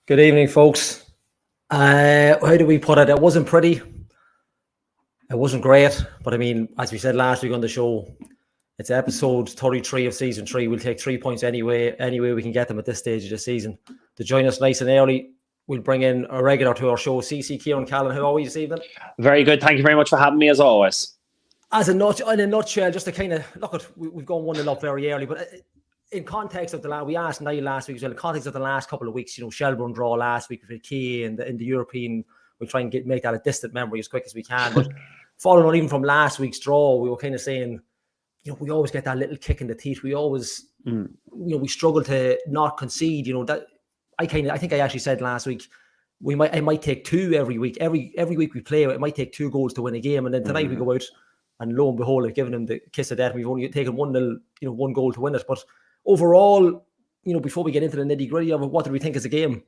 Good evening, folks. How do we put it? It wasn't pretty. It wasn't great. But I mean, as we said last week on the show, it's episode 33 of season 3. We'll take 3 points anyway we can get them at this stage of the season. To join us nice and early, we'll bring in a regular to our show, CC Kieran Callan. How are we this evening? Very good. Thank you very much for having me, as always. In a nutshell, just to kind of look at, we've gone 1-0 up very early, but in context of we asked Niall last week as well, in context of the last couple of weeks, Shelbourne draw last week with Key in the European, we'll try and make that a distant memory as quick as we can. But following on even from last week's draw, we were kind of saying, we always get that little kick in the teeth. We always, we struggle to not concede. That I think I actually said last week, it might take 2 every week. Every week we play, it might take 2 goals to win a game, and then tonight we go out and lo and behold, I've given him the kiss of death. We've only taken 1-0, 1 goal to win it. But overall, before we get into the nitty gritty of it, what did we think as a game?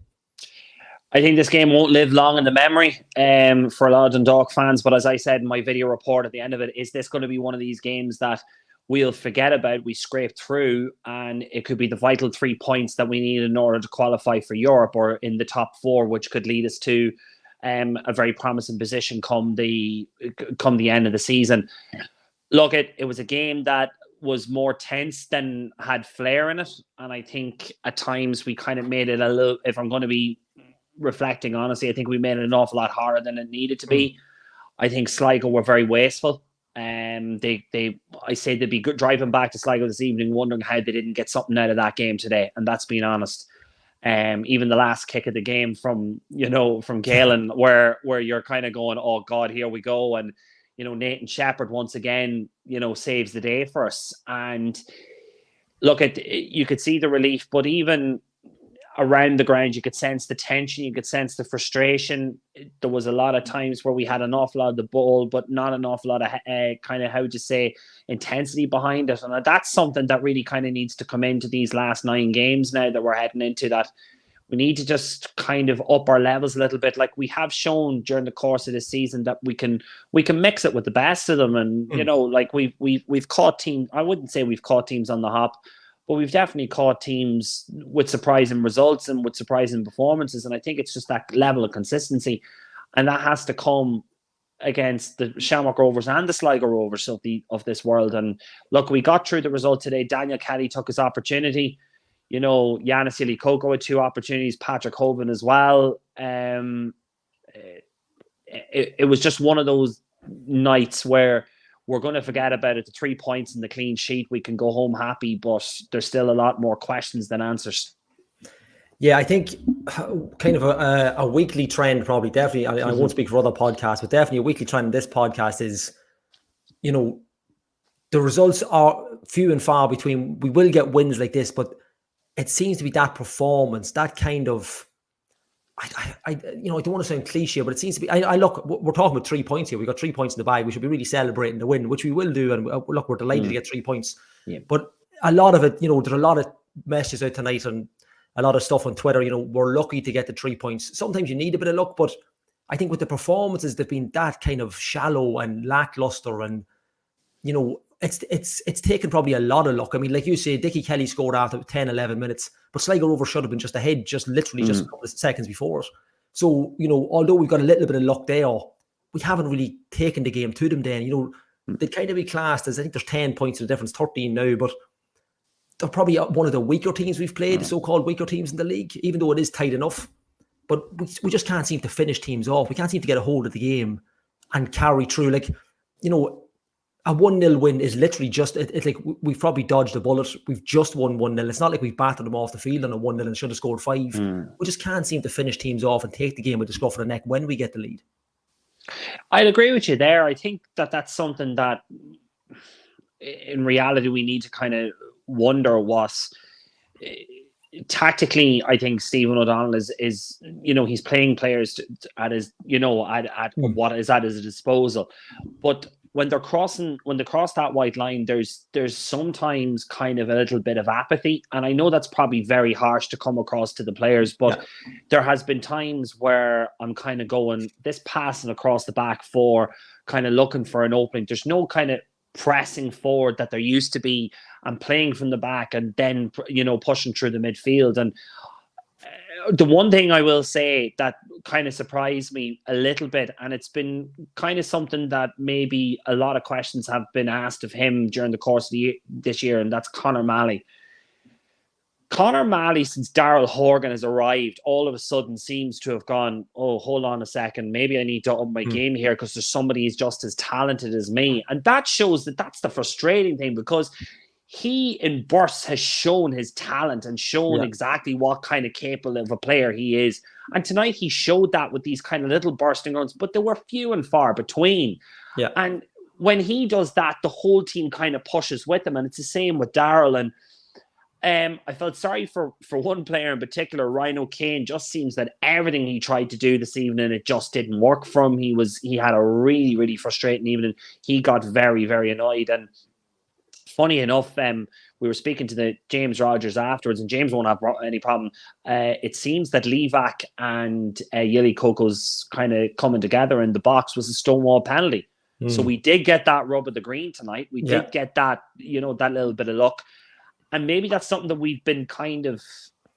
I think this game won't live long in the memory for a lot of Dundalk fans. But as I said in my video report at the end of it, is this going to be one of these games that we'll forget about, we scrape through, and it could be the vital 3 points that we need in order to qualify for Europe or in the top 4, which could lead us to a very promising position come the end of the season. Look, it was a game that was more tense than had flair in it, and I think at times we kind of made it a little, if I'm going to be reflecting honestly, I think we made it an awful lot harder than it needed to be. I think Sligo were very wasteful. I say they'd be good driving back to Sligo this evening wondering how they didn't get something out of that game today, and that's being honest. Even the last kick of the game from Galen, where you're kind of going, oh God, here we go. And, Nathan Shepherd once again, saves the day for us. And look, you could see the relief, but even around the ground, you could sense the tension, you could sense the frustration. There was a lot of times where we had an awful lot of the ball, but not an awful lot of intensity behind it. And that's something that really kind of needs to come into these last 9 games now that we're heading into, that we need to just kind of up our levels a little bit. Like we have shown during the course of this season that we can mix it with the best of them. And, like we've caught teams, I wouldn't say we've caught teams on the hop, but we've definitely caught teams with surprising results and with surprising performances. And I think it's just that level of consistency. And that has to come against the Shamrock Rovers and the Sligo Rovers of this world. And look, we got through the result today. Daniel Kelly took his opportunity. Yanis Ilikoko had 2 opportunities, Patrick Hovan as well. It was just one of those nights where we're going to forget about it. The 3 points and the clean sheet, we can go home happy, but there's still a lot more questions than answers. Yeah, I think kind of a weekly trend, probably, definitely. I won't speak for other podcasts, but definitely a weekly trend in this podcast is, the results are few and far between. We will get wins like this, but it seems to be that performance, that kind of, I don't want to sound cliche, but it seems to be, look, we're talking about 3 points here. We got 3 points in the bag. We should be really celebrating the win, which we will do. And look, we're delighted to get 3 points. Yeah. But a lot of it, there's a lot of messages out tonight and a lot of stuff on Twitter. We're lucky to get the 3 points. Sometimes you need a bit of luck, but I think with the performances, they've been that kind of shallow and lackluster, and it's taken probably a lot of luck. I mean, like you say, Dickie Kelly scored after 10, 11 minutes, but Sligo Rovers should have been just ahead, just a couple of seconds before it. So, although we've got a little bit of luck there, we haven't really taken the game to them then. They'd kind of be classed as, I think there's 10 points in the difference, 13 now, but they're probably one of the weaker teams we've played, the so-called weaker teams in the league, even though it is tight enough. But we just can't seem to finish teams off. We can't seem to get a hold of the game and carry through. Like, a 1-0 win is literally just, it's like we've probably dodged a bullet. We've just won 1-0. It's not like we've battered them off the field on a 1-0 and should have scored 5. We just can't seem to finish teams off and take the game with the scruff of the neck when we get the lead. I'd agree with you there. I think that's something that in reality we need to kind of wonder was tactically. I think Stephen O'Donnell is he's playing players at his at what is at his disposal, but when they cross that white line, there's sometimes kind of a little bit of apathy. And I know that's probably very harsh to come across to the players, but there has been times where I'm kind of going, this passing across the back 4, kind of looking for an opening. There's no kind of pressing forward that there used to be and playing from the back and then, pushing through the midfield. And the one thing I will say that kind of surprised me a little bit, and it's been kind of something that maybe a lot of questions have been asked of him during the course of this year, and that's Conor Malley. Conor Malley, since Daryl Horgan has arrived, all of a sudden seems to have gone, oh, hold on a second, maybe I need to up my game here because there's somebody who's just as talented as me. And that shows that that's the frustrating thing, because he in bursts has shown his talent and shown exactly what kind of capable of a player he is. And tonight he showed that with these kind of little bursting runs, but they were few and far between. Yeah. And when he does that, the whole team kind of pushes with him. And it's the same with Daryl. And I felt sorry for one player in particular, Ryan O'Kane. Just seems that everything he tried to do this evening, it just didn't work for him. He had a really, really frustrating evening. He got very, very annoyed. And funny enough, we were speaking to the James Rogers afterwards, and James won't have any problem. It seems that Levac and Yili Coco's kind of coming together in the box was a stonewall penalty. So we did get that rub of the green tonight. We did get that, that little bit of luck. And maybe that's something that we've been kind of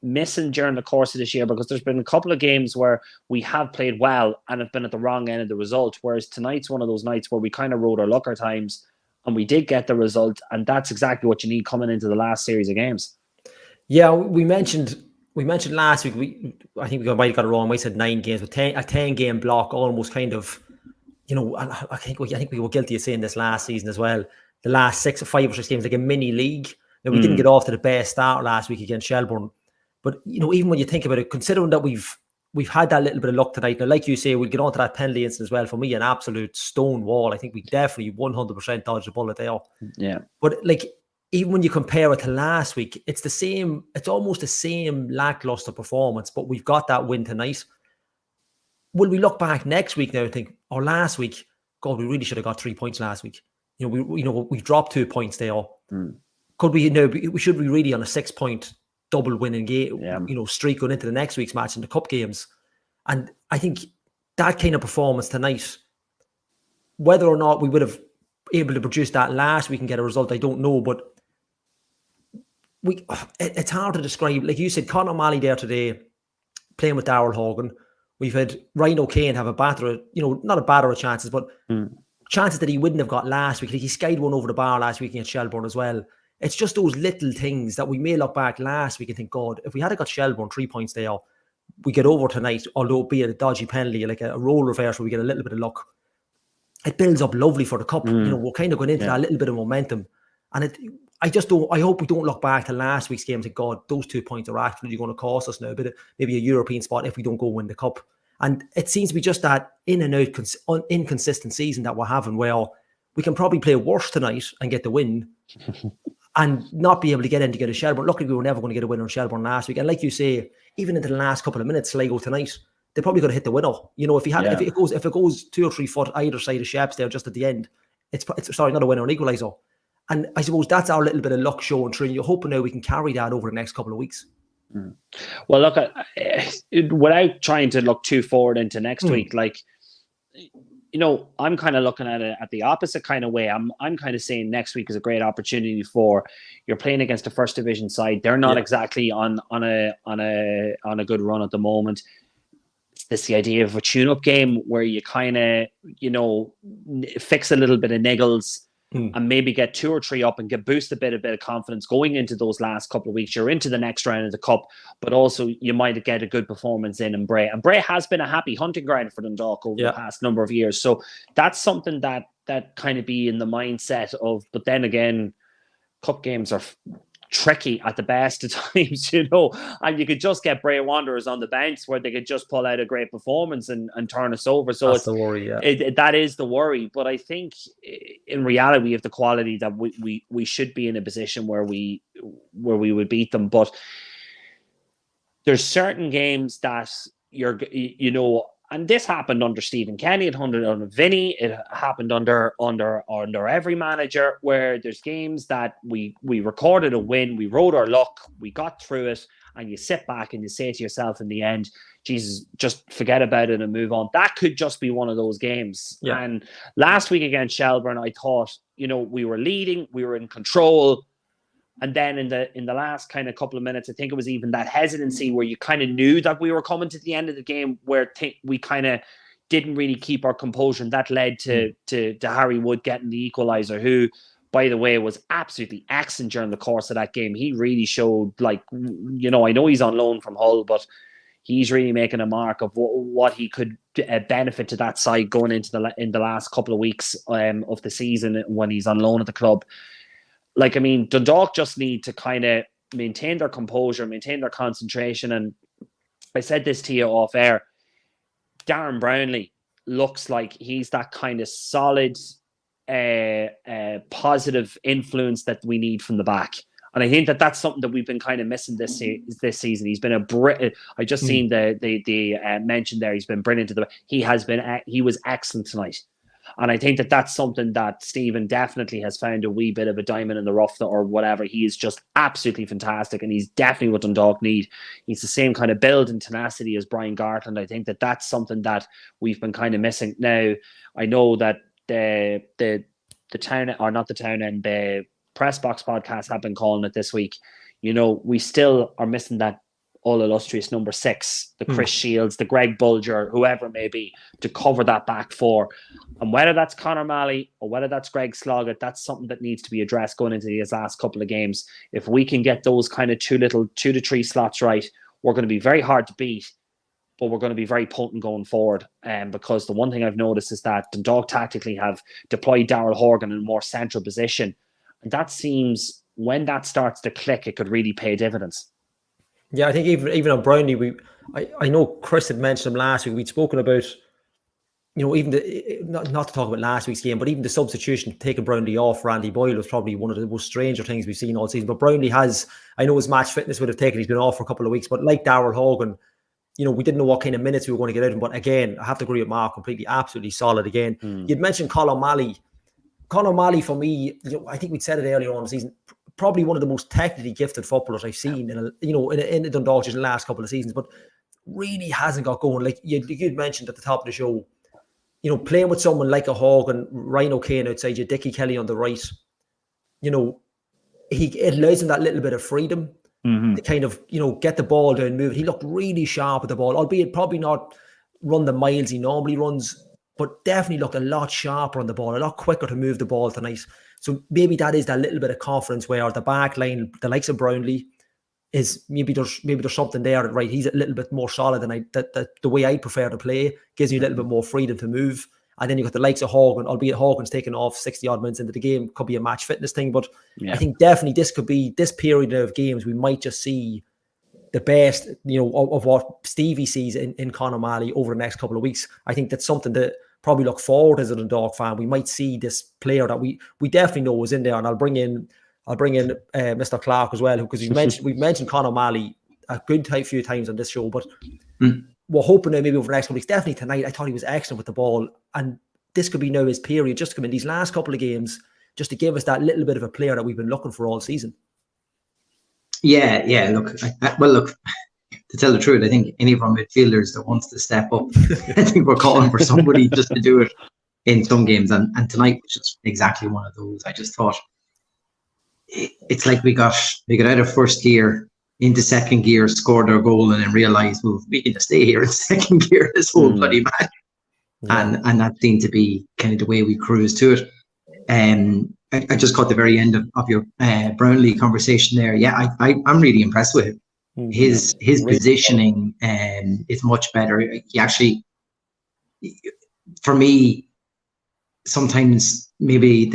missing during the course of this year, because there's been a couple of games where we have played well and have been at the wrong end of the result. Whereas tonight's one of those nights where we kind of rode our luck at times and we did get the result. And that's exactly what you need coming into the last series of games. Yeah, we mentioned last week, I think we might have got it wrong. We said 9 games, with a 10-game block, almost kind of, I think we were guilty of saying this last season as well. The last 5 or 6 games, like a mini league. Now, we didn't get off to the best start last week against Shelbourne, but even when you think about it, considering that we've had that little bit of luck tonight, now, like you say, we'll get onto that penalty incident as well. For me, an absolute stone wall. I think we definitely 100% dodged the bullet there. Yeah, but even when you compare it to last week, it's the same. It's almost the same lackluster performance, but we've got that win tonight. Will we look back next week now and think, or last week, God, we really should have got 3 points last week. We dropped 2 points there. Could we should be really on a 6-point double winning game, streak going into the next week's match in the cup games. And I think that kind of performance tonight, whether or not we would have able to produce that last week and get a result, I don't know. But it's hard to describe. Like you said, Conor Malley there today, playing with Daryl Horgan. We've had Ryan O'Kane have a batter, not a batter of chances, but chances that he wouldn't have got last week. Like he skied one over the bar last week against Shelbourne as well. It's just those little things that we may look back last week and think, God, if we had got Shelbourne 3 points there, we get over tonight, although be it a dodgy penalty, like a role reverse where we get a little bit of luck. It builds up lovely for the cup. We're kind of going into that little bit of momentum. And I hope we don't look back to last week's game and think, God, those 2 points are actually going to cost us now a bit, maybe a European spot if we don't go win the cup. And it seems to be just that in and out inconsistent season that we're having, where we can probably play worse tonight and get the win and not be able to get in to get a Shelbourne. Luckily, we were never going to get a winner on Shelbourne last week. And like you say, even into the last couple of minutes, Sligo tonight, they're probably going to hit the winner. If it goes 2 or 3 foot either side of Sheps there just at the end, it's not a winner, an equaliser. And I suppose that's our little bit of luck showing through. And you're hoping now we can carry that over the next couple of weeks. Well, look, without trying to look too forward into next week, I'm kind of looking at it at the opposite kind of way. I'm kind of saying next week is a great opportunity for, you're playing against a first division side. They're not exactly on a good run at the moment. It's the idea of a tune-up game where you kind of, fix a little bit of niggles and maybe get 2 or 3 up and boost a bit of confidence going into those last couple of weeks. You're into the next round of the cup, but also you might get a good performance in Bray. And Bray has been a happy hunting ground for Dundalk over the past number of years. So that's something that kind of be in the mindset of, but then again, cup games are tricky at the best of times, and you could just get Bray Wanderers on the bench where they could just pull out a great performance and turn us over. So that's the worry, that is the worry. But I think in reality, we have the quality that we should be in a position where we would beat them. But there's certain games that and this happened under Stephen Kenny, it happened under Vinny, it happened under every manager, where there's games that we recorded a win, we rode our luck, we got through it, and you sit back and you say to yourself in the end, Jesus, just forget about it and move on. That could just be one of those games. Yeah. And last week against Shelbourne, I thought, we were leading, we were in control, And then in the last kind of couple of minutes, I think it was even that hesitancy where you kind of knew that we were coming to the end of the game, where we kind of didn't really keep our composure, and that led to Harry Wood getting the equaliser, who, by the way, was absolutely excellent during the course of that game. He really showed, like, I know he's on loan from Hull, but he's really making a mark of what he could benefit to that side going into in the last couple of weeks of the season when he's on loan at the club. Like, I mean, Dundalk just need to kind of maintain their composure, maintain their concentration. And I said this to you off air, Darren Brownlee looks like he's that kind of solid, positive influence that we need from the back. And I think that's something that we've been kind of missing this season. He's been I just seen the mention there. He's been brilliant. He was excellent tonight. And I think that's something that Stephen definitely has found a wee bit of a diamond in the rough or whatever. He is just absolutely fantastic, and he's definitely what Dundalk need. He's the same kind of build and tenacity as Brian Gartland. I think that's something that we've been kind of missing. Now, I know that the town, or not the town, and the Press Box podcast have been calling it this week. We still are missing that all illustrious number 6, the Chris Shields, the Greg Bulger, whoever it may be, to cover that back four. And whether that's Conor Malley or whether that's Greg Sloggett, that's something that needs to be addressed going into these last couple of games. If we can get those kind of 2 to 3 slots right, we're going to be very hard to beat, but we're going to be very potent going forward. Because the one thing I've noticed is that Dundalk tactically have deployed Darrell Horgan in a more central position. And that seems, when that starts to click, it could really pay dividends. Yeah, I think even on Brownlee, I know Chris had mentioned him last week. We'd spoken about, even not to talk about last week's game, but even the substitution, taking Brownlee off Randy Boyle, was probably one of the most stranger things we've seen all season. But Brownlee I know his match fitness would have taken, he's been off for a couple of weeks, but like Darrell Horgan, we didn't know what kind of minutes we were going to get out of him. But again, I have to agree with Mark, completely, absolutely solid again. You'd mentioned Colin Malley. Colin Malley, for me, I think we'd said it earlier on in the season, probably one of the most technically gifted footballers I've seen in the Dundalk in the last couple of seasons, but really hasn't got going. Like you'd mentioned at the top of the show, playing with someone like a Horgan, Ryan O'Kane outside you, Dickie Kelly on the right, it allows him that little bit of freedom to kind of, get the ball down, move it. He looked really sharp at the ball, albeit probably not run the miles he normally runs, but definitely looked a lot sharper on the ball, a lot quicker to move the ball tonight. So maybe that is that little bit of confidence where the back line, the likes of Brownlee, is maybe there's something there, right? He's a little bit more solid than the way I prefer to play, gives you a little bit more freedom to move. And then you've got the likes of Horgan, albeit Horgan's taken off 60 odd minutes into the game, could be a match fitness thing. But I think definitely this could be, this period of games, we might just see the best, of what Stevie sees in Conor Malley over the next couple of weeks. I think that's something that probably look forward as a Dundalk fan. We might see this player that we definitely know was in there, and I'll bring in Mr. Clark as well, because we've mentioned Conor Malley a good few times on this show, but we're hoping that maybe over the next couple of weeks, definitely tonight, I thought he was excellent with the ball, and this could be now his period, just to come in these last couple of games, just to give us that little bit of a player that we've been looking for all season. Yeah. Look, to tell the truth, I think any of our midfielders that wants to step up, I think we're calling for somebody just to do it in some games. And tonight was just exactly one of those. I just thought it's like we got out of first gear into second gear, scored our goal, and then realised, well, we can just stay here in second gear this whole bloody match. Yeah. And that seemed to be kind of the way we cruised to it. I just caught the very end of your Brownlee conversation there. Yeah, I'm really impressed with him. His positioning is much better. He actually, for me, sometimes maybe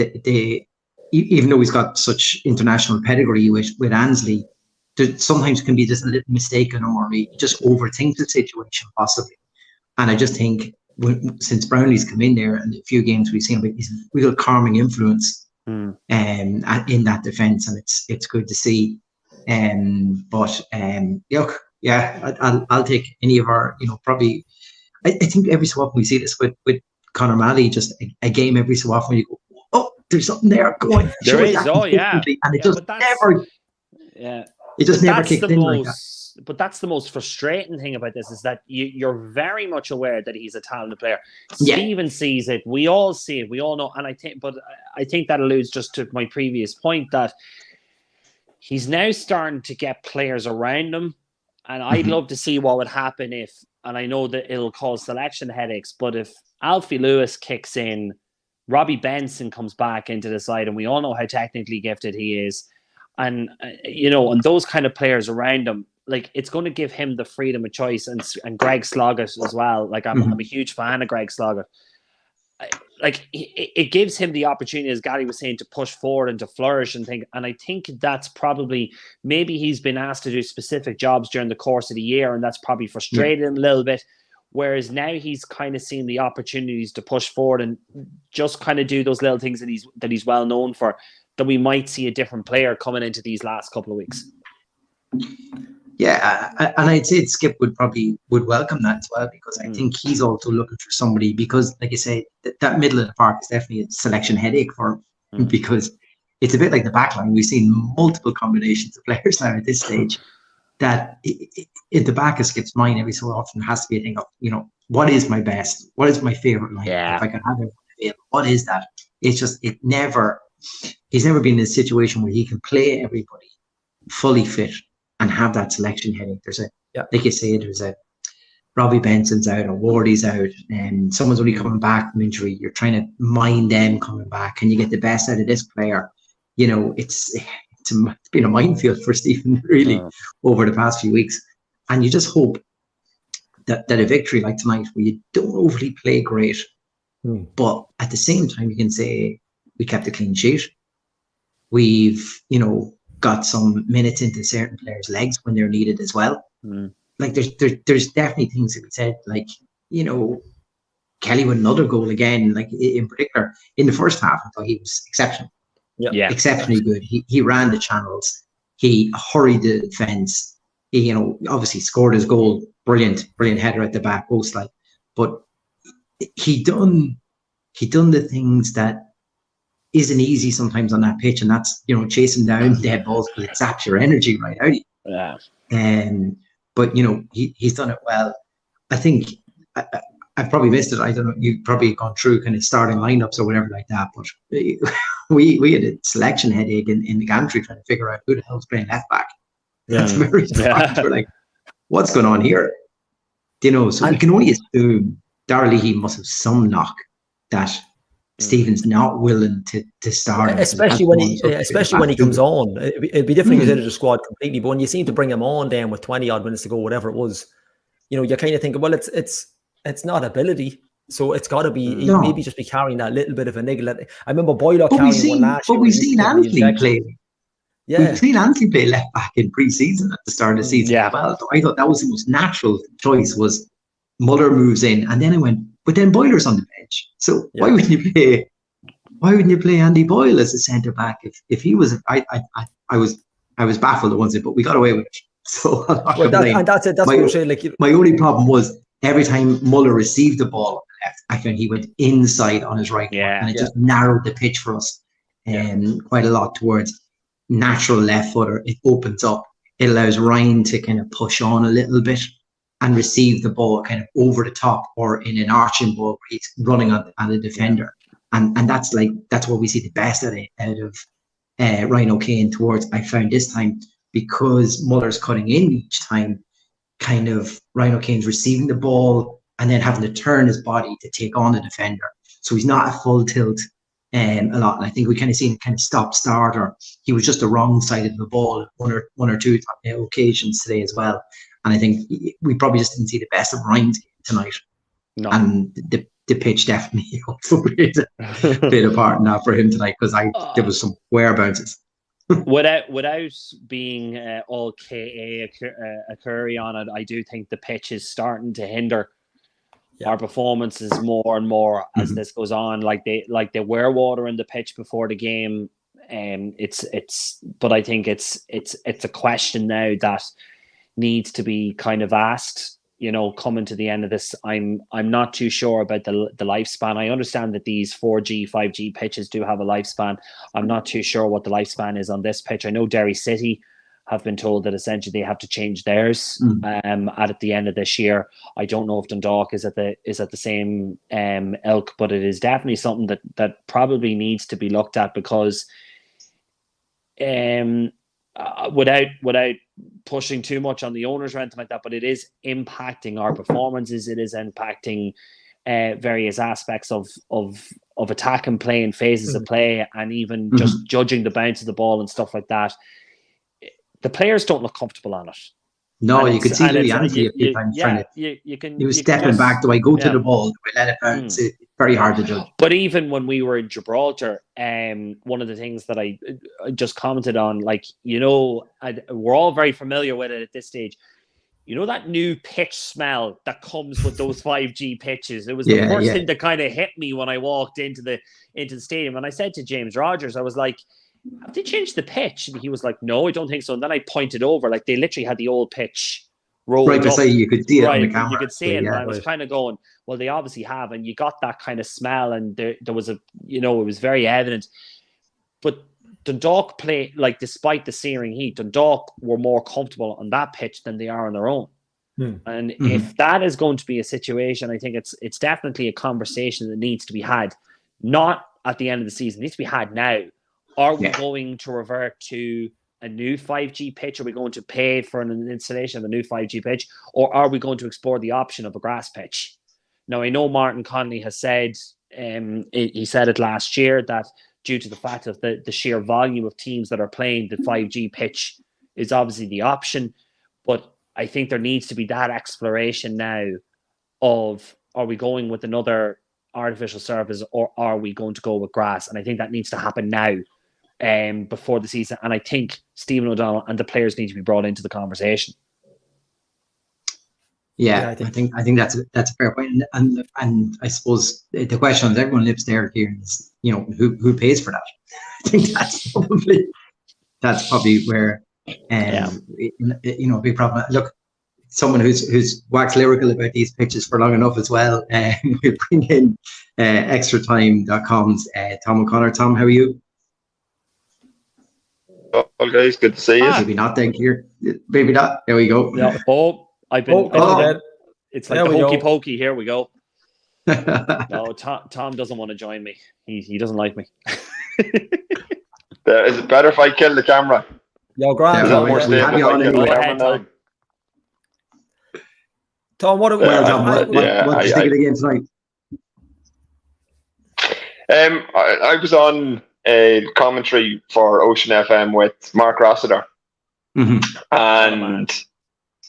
even though he's got such international pedigree with Ansley, there sometimes can be just a little mistaken, or he just overthinks the situation possibly. And I just think since Brownlee's come in there and the few games we've seen, he's a real calming influence in that defence, and it's good to see. But I'll take any of our, probably. I think every so often we see this with Conor Malley, just a game every so often you go, oh, there's something there going. There is, and it just never. Yeah, it just never kicked in like that. But that's the most frustrating thing about this, is that you're very much aware that he's a talented player. Stephen sees it. We all see it. We all know. And I think that alludes just to my previous point, that he's now starting to get players around him. And I'd love to see what would happen if, and I know that it'll cause selection headaches, but if Alfie Lewis kicks in, Robbie Benson comes back into the side, and we all know how technically gifted he is. And, and those kind of players around him, like, it's going to give him the freedom of choice, and Greg Sloggett as well. Like, I'm a huge fan of Greg Sloggett. Like, it gives him the opportunity, as Gary was saying, to push forward and to flourish and think. And I think that's probably, maybe he's been asked to do specific jobs during the course of the year, and that's probably frustrated him a little bit. Whereas now he's kind of seen the opportunities to push forward and just kind of do those little things that he's well known for, that we might see a different player coming into these last couple of weeks. Yeah, and I'd say Skip would welcome that as well, because I think he's also looking for somebody, because, like you say, that middle of the park is definitely a selection headache for him, because it's a bit like the back line. We've seen multiple combinations of players now at this stage that in the back of Skip's mind every so often has to be a thing of, what is my best? What is my favorite line? Yeah. If I can have it available, what is that? It's just, he's never been in a situation where he can play everybody fully fit and have that selection headache. Like you say, there's a Robbie Benson's out, or Wardy's out, and someone's only coming back from injury. You're trying to mind them coming back. Can you get the best out of this player? It's been a minefield for Stephen, really, over the past few weeks. And you just hope that a victory like tonight, where you don't overly play great, but at the same time you can say we kept a clean sheet. We've, got some minutes into certain players' legs when they're needed as well. Like there's definitely things that we said, like, Kelly with another goal again, like in particular in the first half, I thought he was exceptional. Yeah. Exceptionally good. He ran the channels, he hurried the defense, he, obviously scored his goal, brilliant header at the back post, like, but he done the things that isn't easy sometimes on that pitch, and that's chasing down dead balls, because it zaps your energy right out of you. Yeah. But he's done it well. I think I've probably missed it. I don't know. You've probably gone through kind of starting lineups or whatever like that. But we had a selection headache in the gantry trying to figure out who the hell's playing left back. That's very tough. We're like, what's going on here? So we can only assume Darragh Leahy must have some knock that Stephen's not willing to start, especially when he comes on. It'd be different if you did the squad completely, but when you seem to bring him on then with 20 odd minutes to go, whatever it was, you kind of think, well, it's not ability, so it's got to be maybe just be carrying that little bit of a niggle. I remember Boylock carrying one last year. But we've seen Anthony play. Yeah, we've seen Anthony play left back in pre-season at the start of the season as well. So I thought that was the most natural choice, was Muller moves in, and then I went, but then Boyler's on the bench. So why wouldn't you play Andy Boyle as a centre back? If he was, I was baffled at once, but we got away with it. So that's what I'm saying. Like, my only problem was every time Muller received the ball on the left, I found he went inside on his right foot, and it just narrowed the pitch for us quite a lot towards natural left footer. It opens up. It allows Ryan to kind of push on a little bit and receive the ball kind of over the top, or in an arching ball where he's running on a defender. And that's what we see the best out of Ryan O'Kane towards, I found this time, because Muller's cutting in each time, kind of Ryan O'Kane's receiving the ball and then having to turn his body to take on the defender. So he's not a full tilt a lot. And I think we kind of seen kind of stop-start, or he was just the wrong side of the ball one or two occasions today as well. And I think we probably just didn't see the best of Ryan's game tonight. No. And the pitch definitely also played a part in that for him tonight, because there was some whereabouts. Without being all K.A. a Curry on it, I do think the pitch is starting to hinder our performances more and more as this goes on. Like they wear water in the pitch before the game, but I think it's a question now that needs to be kind of asked, coming to the end of this. I'm not too sure about the lifespan. I understand that these 4G, 5G pitches do have a lifespan. I'm not too sure what the lifespan is on this pitch. I know Derry City have been told that essentially they have to change theirs at the end of this year. I don't know if Dundalk is at the same ilk, but it is definitely something that probably needs to be looked at, because without pushing too much on the owners or anything like that, but it is impacting our performances. It is impacting various aspects of attack and play and phases of play, and even just judging the bounce of the ball and stuff like that. The players don't look comfortable on it. No, you could see Louis Anthony a few times trying to. He was stepping back. Do I go to the ball? Do I let it bounce? It's very hard to judge. But even when we were in Gibraltar, one of the things that I just commented on, like, you know, we're all very familiar with it at this stage. You know, that new pitch smell that comes with those 5G pitches. It was the first thing that kind of hit me when I walked into the stadium. And I said to James Rogers, I was like, have they changed the pitch? And he was like, no, I don't think so. And then I pointed over, like, they literally had the old pitch rolled right beside you. You could see it on the camera. You could see it. And I was kind of going, well, they obviously have. And you got that kind of smell. And there was it was very evident. But Dundalk play, like, despite the searing heat, Dundalk were more comfortable on that pitch than they are on their own. And if that is going to be a situation, I think it's definitely a conversation that needs to be had, not at the end of the season. It needs to be had now. Are we going to revert to a new 5G pitch? Are we going to pay for an installation of a new 5G pitch? Or are we going to explore the option of a grass pitch? Now, I know Martin Connolly has said, he said it last year, that due to the fact of the sheer volume of teams that are playing, the 5G pitch is obviously the option. But I think there needs to be that exploration now of, are we going with another artificial surface, or are we going to go with grass? And I think that needs to happen now, before the season. And I think Stephen O'Donnell and the players need to be brought into the conversation. Yeah, I think that's a fair point. And I suppose the question on everyone's lips there, Kieran, is, you know, who pays for that? I think that's probably where you know, big problem. Look, someone who's waxed lyrical about these pitches for long enough as well. We bring in extratime.com's Tom O'Connor. Tom, how are you? All guys, good to see you. Maybe not, thank you. Maybe not. There we go. Yeah. I've been it's like the hokey pokey. Here we go. No, Tom doesn't want to join me. He doesn't like me. Is it better if I kill the camera? Yo, grand. Tom, what do you think again tonight? I was on a commentary for Ocean FM with Mark Rossiter, and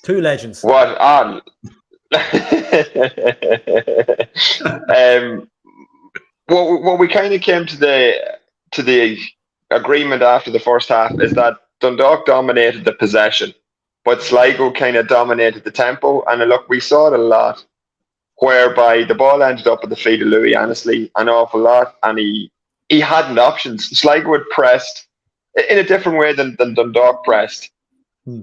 two legends. What we kind of came to the agreement after the first half is that Dundalk dominated the possession, but Sligo kind of dominated the tempo. And look, we saw it a lot, whereby the ball ended up at the feet of Louis Annesley an awful lot, and he hadn't options. Sligo had pressed in a different way than Dundalk pressed,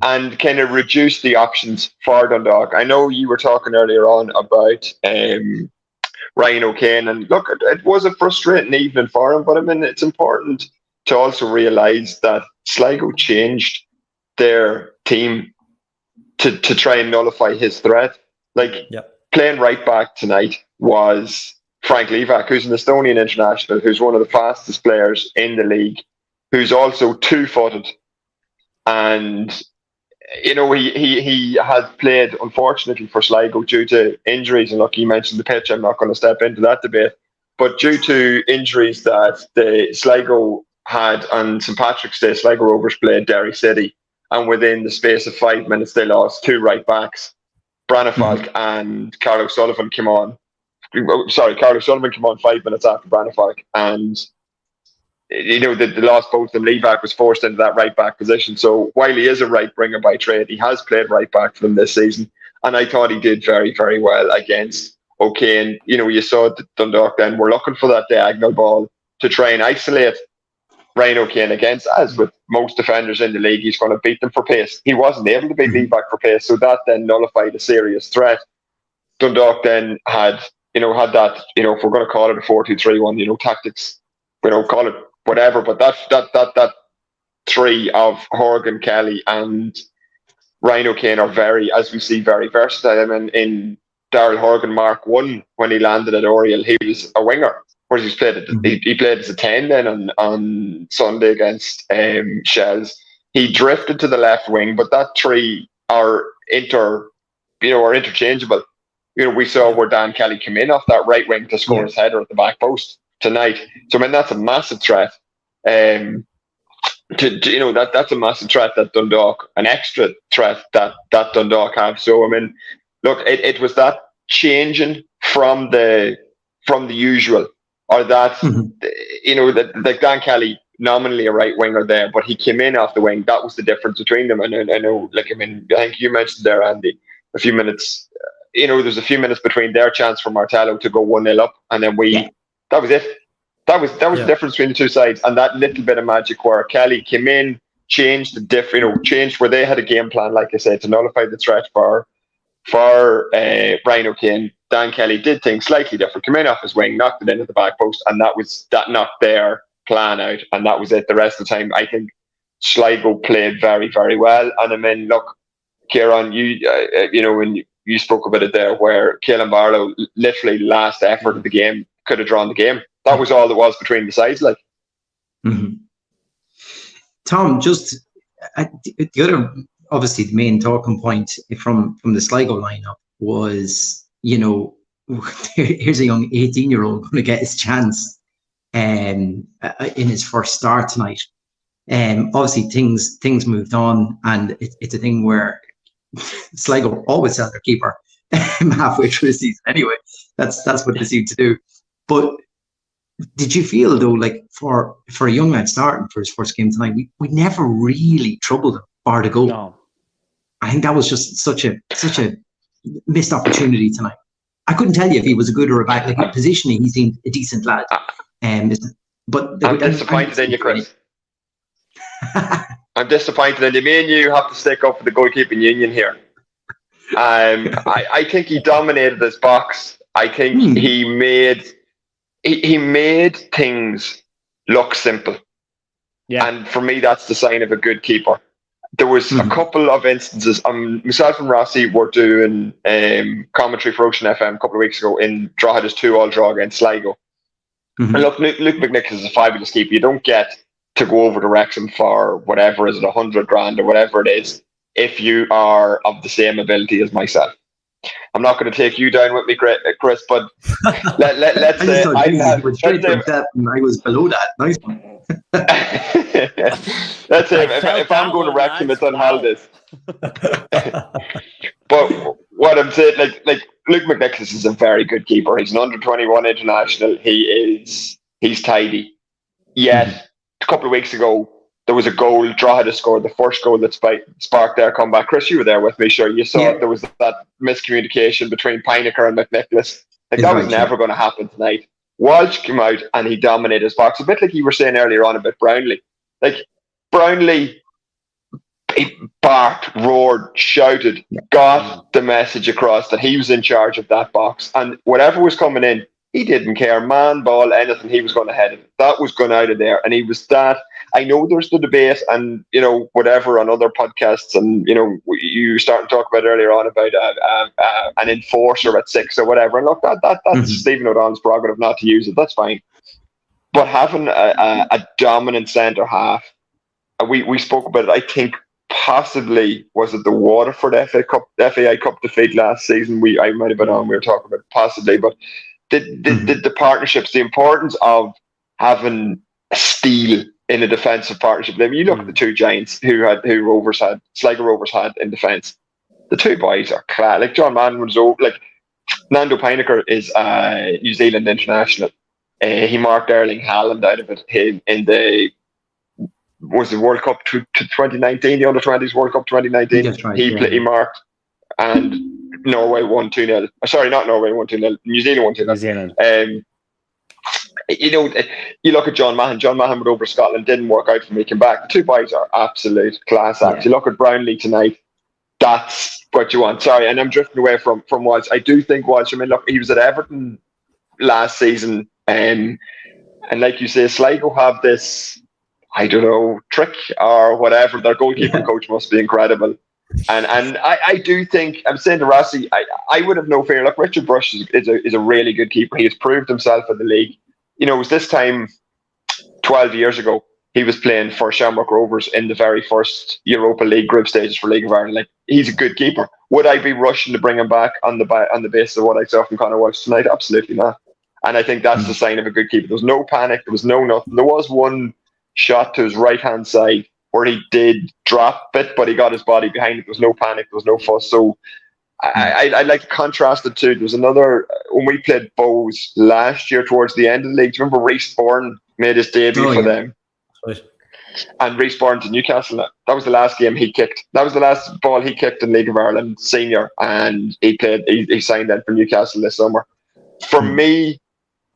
and kind of reduced the options for Dundalk. I know you were talking earlier on about Ryan O'Kane, and look, it was a frustrating evening for him, but I mean, it's important to also realise that Sligo changed their team to try and nullify his threat. Like, playing right back tonight was Frank Levac, who's an Estonian international, who's one of the fastest players in the league, who's also two-footed. And, you know, he has played, unfortunately, for Sligo due to injuries. And look, you mentioned the pitch. I'm not going to step into that debate. But due to injuries that the Sligo had on St. Patrick's Day, Sligo Rovers played Derry City. And within the space of 5 minutes, they lost two right backs. Branifalk and Carlo Sullivan came on. Sorry, Carlo Sullivan came on 5 minutes after Branifalk. And, you know, they lost both of them. Levac was forced into that right back position. So while he is a right bringer by trade, he has played right back for them this season. And I thought he did very, very well against O'Kane. You know, you saw Dundalk then were looking for that diagonal ball to try and isolate Ryan O'Kane against, as with most defenders in the league, he's going to beat them for pace. He wasn't able to beat Levac for pace, so that then nullified a serious threat. Dundalk then had that, you know, if we're going to call it a 4-2-3-1, you know, tactics, you know, call it whatever, but that three of Horgan, Kelly and Ryan O'Kane are very, as we see, very versatile. I mean, in Daryl Horgan Mark 1, when he landed at Oriel, he was a winger. Whereas he played as a 10 then on Sunday against Shells. he drifted to the left wing, but that three are interchangeable. We saw where Dan Kelly came in off that right wing to score his header at the back post tonight. So I mean, that's a massive threat. That's a massive threat that Dundalk, an extra threat that Dundalk have. So I mean, look, it was that changing from the usual, or that that Dan Kelly, nominally a right winger there, but he came in off the wing. That was the difference between them. And I know, I think you mentioned there, Andy, a few minutes. There's a few minutes between their chance for Martello to go 1-0 up, and then that was it. That was the difference between the two sides, and that little bit of magic where Kelly came in, changed changed where they had a game plan, like I said, to nullify the threat for Brian O'Kane. Dan Kelly did things slightly different, came in off his wing, knocked it into the back post, and that knocked their plan out, and that was it. The rest of the time, I think Sligo played very, very well. And I mean, look, Kieran, when you spoke about it there, where Caelan Barlow, literally last effort of the game, could have drawn the game. That was all there was between the sides. Tom, just the other, obviously the main talking point from the Sligo lineup was, here's a young 18-year-old going to get his chance in his first start tonight. Obviously things moved on, and it's a thing where Sligo always sell their keeper halfway through the season anyway. That's what they seem to do. But did you feel, though, like for a young man starting for his first game tonight, we never really troubled him bar the goal? No. I think that was just such a missed opportunity tonight. I couldn't tell you if he was a good or a bad. Like, positionally, he seemed a decent lad. But I'm disappointed in you, Chris. I'm disappointed in you. Me and you have to stick up for the goalkeeping union here. I think he dominated his box. I think he made things look simple. Yeah. And for me, that's the sign of a good keeper. There was a couple of instances. Myself and Rossi were doing commentary for Ocean FM a couple of weeks ago in Drogheda's 2-2 draw against Sligo. And look, Luke McNicholas is a fabulous keeper. You don't get to go over to Wrexham for whatever, is it 100 grand or whatever it is, if you are of the same ability as myself. I'm not going to take you down with me, Chris, but let's say I was below that. Nice one. Let's say if I'm going to Wrexham, it's on holidays. But what I'm saying, like Luke McNicholas is a very good keeper. He's an under-21 international. He's tidy. Yet a couple of weeks ago, there was a goal Drogheda scored, the first goal that sparked their comeback. Chris, you were there with me, sure. You saw there was that miscommunication between Pinecker and McNicholas. That was never going to happen tonight. Walsh came out and he dominated his box, a bit like you were saying earlier on about Brownlee. Like, Brownlee, he barked, roared, shouted, got the message across that he was in charge of that box, and whatever was coming in, he didn't care, man, ball, anything, he was going to head it. That was going out of there, and he was that. I know there's the debate and, whatever on other podcasts, and, you started to talk about earlier on about an enforcer at 6 or whatever, and look, that's Stephen O'Donnell's prerogative not to use it, that's fine. But having a dominant centre half, we spoke about it, I think, possibly, was it the Waterford FAI Cup defeat last season? I might have been on, we were talking about it, possibly, but the partnerships, the importance of having a steel in a defensive partnership. I mean, you look at the two giants who Sligo Rovers had in defence. The two boys are class. Like, John Mann was over. Like, Nando Pinecker is a New Zealand international. He marked Erling Haaland out of it in the World Cup 2019, the Under-20s World Cup 2019. That's right, he marked, and Norway won 2-0. Sorry, not Norway won 2-0. New Zealand won 2-0. New Zealand. You look at John Mahon. John Mahon went over to Scotland, didn't work out for me. Came back. The two boys are absolute class acts. You look at Brownlee tonight. That's what you want. Sorry, and I'm drifting away from Walsh. I do think Walsh. I mean, look, he was at Everton last season, and like you say, Sligo have this, I don't know, trick or whatever. Their goalkeeping coach must be incredible. And I do think, I'm saying to Rossi, I would have no fear. Look, Richard Brush is a really good keeper. He has proved himself in the league. It was this time 12 years ago he was playing for Shamrock Rovers in the very first Europa League group stages for League of Ireland. Like, he's a good keeper. Would I be rushing to bring him back on the basis of what I saw from Conor Walsh tonight? Absolutely not. And I think that's the sign of a good keeper. There was no panic. There was no nothing. There was one shot to his right-hand side where he did drop it, but he got his body behind it. There was no panic. There was no fuss. So I like to contrast the two. There was another, when we played Bows last year towards the end of the league, do you remember Reece Bourne made his debut for them? Right. And Reece Bourne to Newcastle. That was the last game he kicked. That was the last ball he kicked in League of Ireland senior, and he signed then for Newcastle this summer. For me,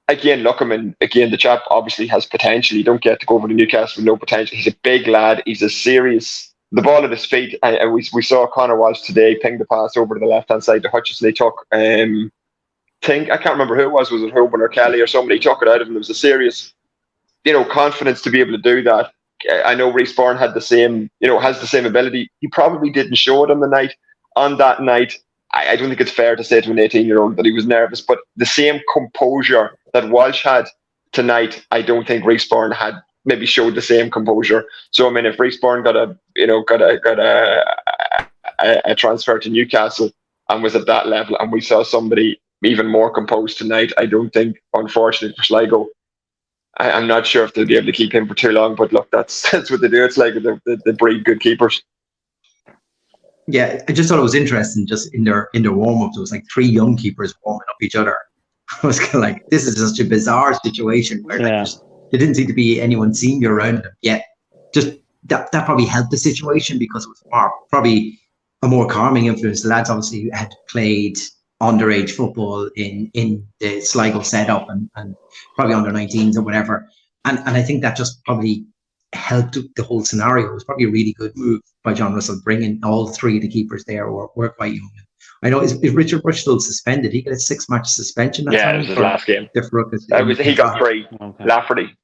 again, look, the chap obviously has potential. You don't get to go over to Newcastle with no potential. He's a big lad. He's a serious. The ball at his feet, and we saw Conor Walsh today ping the pass over to the left-hand side to Hutchison. He took, I can't remember who it was it Hoban or Kelly or somebody? He took it out of him. It was a serious, confidence to be able to do that. I know Reece Bourne had the same, has the same ability. He probably didn't show it on that night. I don't think it's fair to say to an 18-year-old that he was nervous, but the same composure that Walsh had tonight, I don't think Reece Bourne had maybe showed the same composure. So if Reece Bourne got a transfer to Newcastle and was at that level, and we saw somebody even more composed tonight, I don't think, unfortunately for Sligo, I'm not sure if they'll be able to keep him for too long. But look, that's what they do. It's like they breed good keepers. Yeah, I just thought it was interesting. Just in their warm-up, there was like 3 young keepers warming up each other. I was kind of like, this is such a bizarre situation where there didn't seem to be anyone senior around them yet. Just that probably helped the situation because it was probably a more calming influence. The lads obviously had played underage football in the Sligo setup and probably under 19s or whatever. And I think that just probably helped the whole scenario. It was probably a really good move by John Russell, bringing all 3 of the keepers there were quite young. I know, is Richard Bush still suspended? He got a 6-match suspension. It was his last game. He got 3. Okay. Lafferty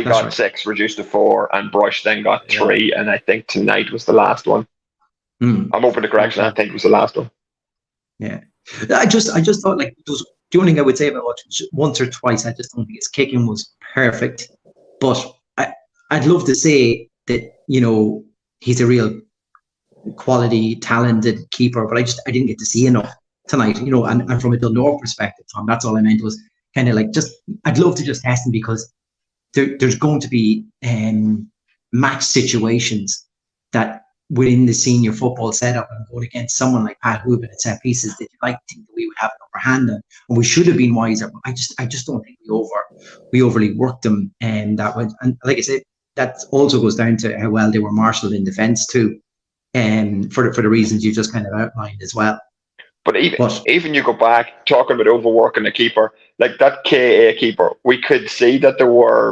got right. 6, reduced to 4, and Brush then got 3. And I think tonight was the last one. I'm open to correction. I think it was the last one. Yeah. I just thought, like, the only thing I would say about watching once or twice, I just don't think his kicking was perfect. But I'd love to say that, he's a real quality, talented keeper, but I didn't get to see enough tonight, and from a Dundalk perspective, Tom, that's all I meant was kind of like, I'd love to just test him because there's going to be match situations that within the senior football setup and going against someone like Pat Hooban at set pieces that you'd like to think that we would have an upper hand on, and we should have been wiser. But I just don't think we overly worked them that way. And like I said, that also goes down to how well they were marshalled in defence too, for the reasons you just kind of outlined as well. But even you go back talking about overworking a keeper, like that KA keeper, we could see that there were.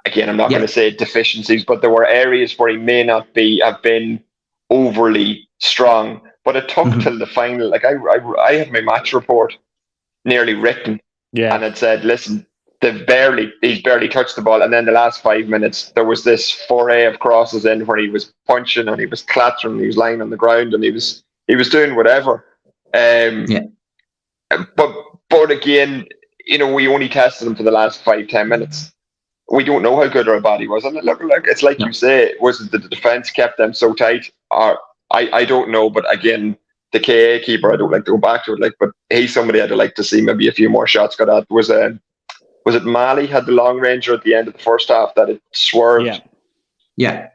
Again, I'm not going to say deficiencies, but there were areas where he may not have been overly strong. But it took till the final. Like I have my match report nearly written, and it said, "Listen, he's barely touched the ball." And then the last 5 minutes, there was this foray of crosses in where he was punching and he was clattering, he was lying on the ground, and he was doing whatever. But again, we only tested him for the last 5-10 minutes. We don't know how good our body was. And look, it's like you say, was it the defence kept them so tight? Or I don't know. But again, the KA keeper, I don't like to go back to it. But he's somebody I'd like to see maybe a few more shots got at. Was it Mali had the long ranger at the end of the first half that it swerved? Yeah.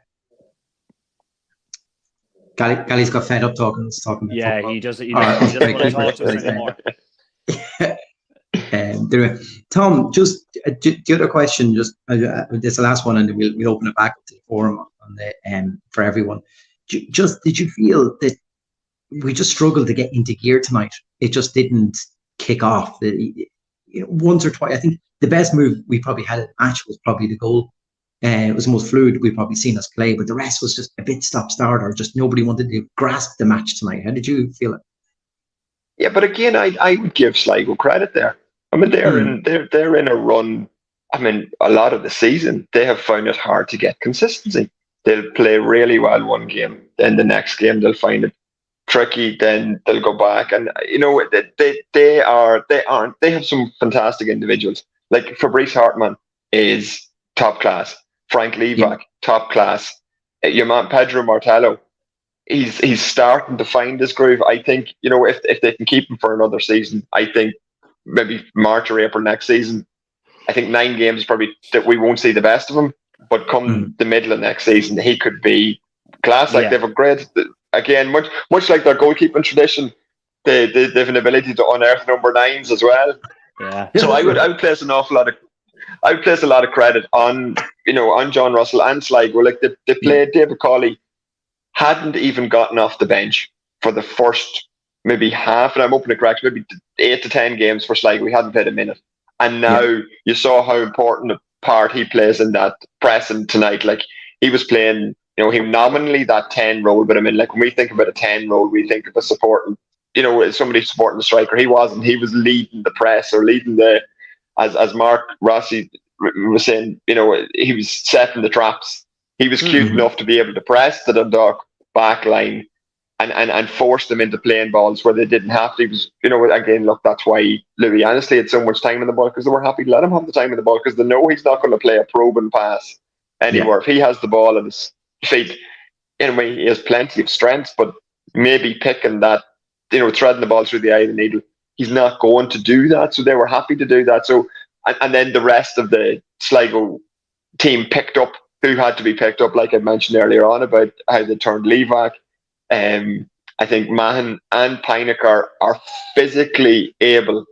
Gally's got fed up talking about football. He doesn't want to talk to us anymore. Tom, just the other question, this is the last one, and then we'll open it back up to the forum on the for everyone. Just did you feel that we just struggled to get into gear tonight? It just didn't kick off. Once or twice, I think the best move we probably had in the match was probably the goal. It was the most fluid we've probably seen us play, but the rest was just a bit stop-start, or just nobody wanted to grasp the match tonight. How did you feel it? Yeah, but again, I would give Sligo credit there. I mean, they're in a run. I mean, a lot of the season they have found it hard to get consistency. They'll play really well one game, then the next game they'll find it tricky. Then they'll go back, and they have some fantastic individuals. Like Fabrice Hartman is top class. Frank Levac, top class. Your man Pedro Martello, he's starting to find his groove. I think, if they can keep him for another season, I think maybe March or April next season, I think 9 games probably that we won't see the best of him. But come the middle of next season, he could be class. Like they've upgraded again, much like their goalkeeping tradition. They have an ability to unearth number 9s as well. Yeah. So I would place an awful lot of a lot of credit on John Russell and Sligo. Like they played David Cawley hadn't even gotten off the bench for the first maybe half, and I'm open to correct, maybe 8 to 10 games for Sligo. He hadn't played a minute, and now you saw how important a part he plays in that pressing tonight. Like he was playing, him nominally that 10 role, but I mean, like when we think about a 10 role, we think of a supporting, somebody supporting the striker. He wasn't. He was leading the press or leading the, as Mark Rossi was saying, he was setting the traps. He was cute enough to be able to press the Dundalk back line and force them into playing balls where they didn't have to. He was, again, look, that's why Louis Annesley had so much time in the ball, because they were happy to let him have the time in the ball, because they know he's not going to play a probing pass anymore. If he has the ball at his feet, anyway, he has plenty of strength, but maybe picking that, threading the ball through the eye of the needle, he's not going to do that. So they were happy to do that. So, and then the rest of the Sligo team picked up who had to be picked up, like I mentioned earlier on about how they turned Levac. I think Mahan and Peinek are physically able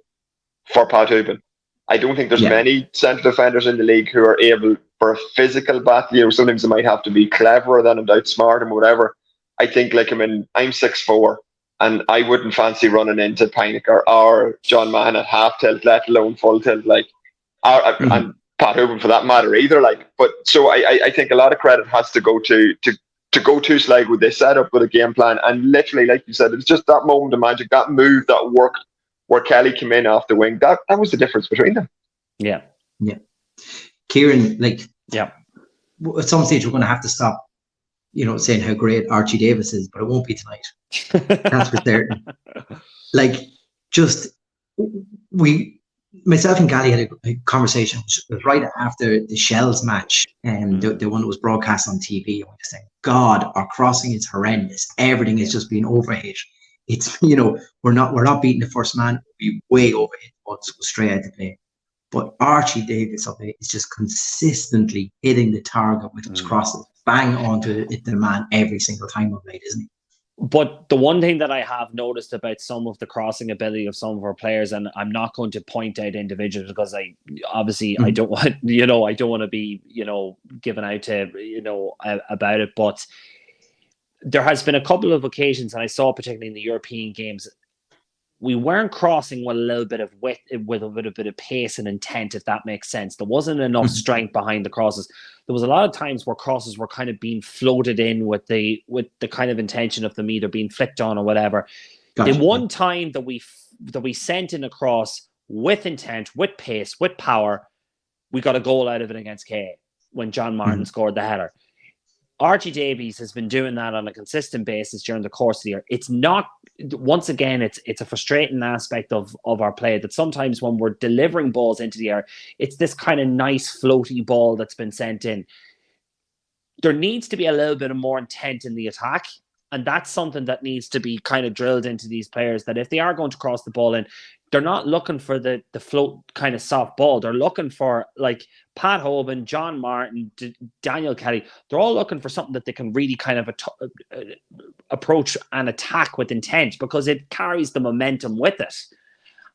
for Pat Hoopen. I don't think there's many centre defenders in the league who are able for a physical battle. Sometimes they might have to be cleverer than and outsmart him, whatever. I think, like, I'm 6'4", and I wouldn't fancy running into Peinek or John Mahan at half tilt, let alone full tilt, and Pat Hoopen for that matter either. But so I think a lot of credit has to go to Sligo. They set up with a game plan, and literally, like you said, it's just that moment of magic, that move that worked, where Kelly came in off the wing. That was the difference between them. Yeah. Kieran, at some stage we're going to have to stop, saying how great Archie Davis is, but it won't be tonight. That's for certain. Myself and Gally had a conversation right after the Shells match, and the one that was broadcast on TV. And we just saying, God, our crossing is horrendous. Everything is just being overhit. It's, we're not beating the first man. We way overhit, but straight out the play. But Archie Davis up there is just consistently hitting the target with his crosses, bang onto the man every single time of late, isn't he? But the one thing that I have noticed about some of the crossing ability of some of our players, and I'm not going to point out individuals because I don't want, I don't want to be, given out to, about it. But there has been a couple of occasions, and I saw particularly in the European games, we weren't crossing with a little bit of width, with a little bit of pace and intent, if that makes sense. There wasn't enough strength behind the crosses. There was a lot of times where crosses were kind of being floated in with the kind of intention of them either being flicked on or whatever. Gotcha. The one time that we sent in a cross with intent, with pace, with power, we got a goal out of it against K when John Martin scored the header. Archie Davies has been doing that on a consistent basis during the course of the year. It's not, once again, it's a frustrating aspect of our play that sometimes when we're delivering balls into the air, it's this kind of nice floaty ball that's been sent in. There needs to be a little bit of more intent in the attack, and that's something that needs to be kind of drilled into these players, that if they are going to cross the ball in, they're not looking for the float kind of soft ball. They're looking for, like, Pat Hoban, John Martin, Daniel Kelly. They're all looking for something that they can really kind of approach and attack with intent, because it carries the momentum with it.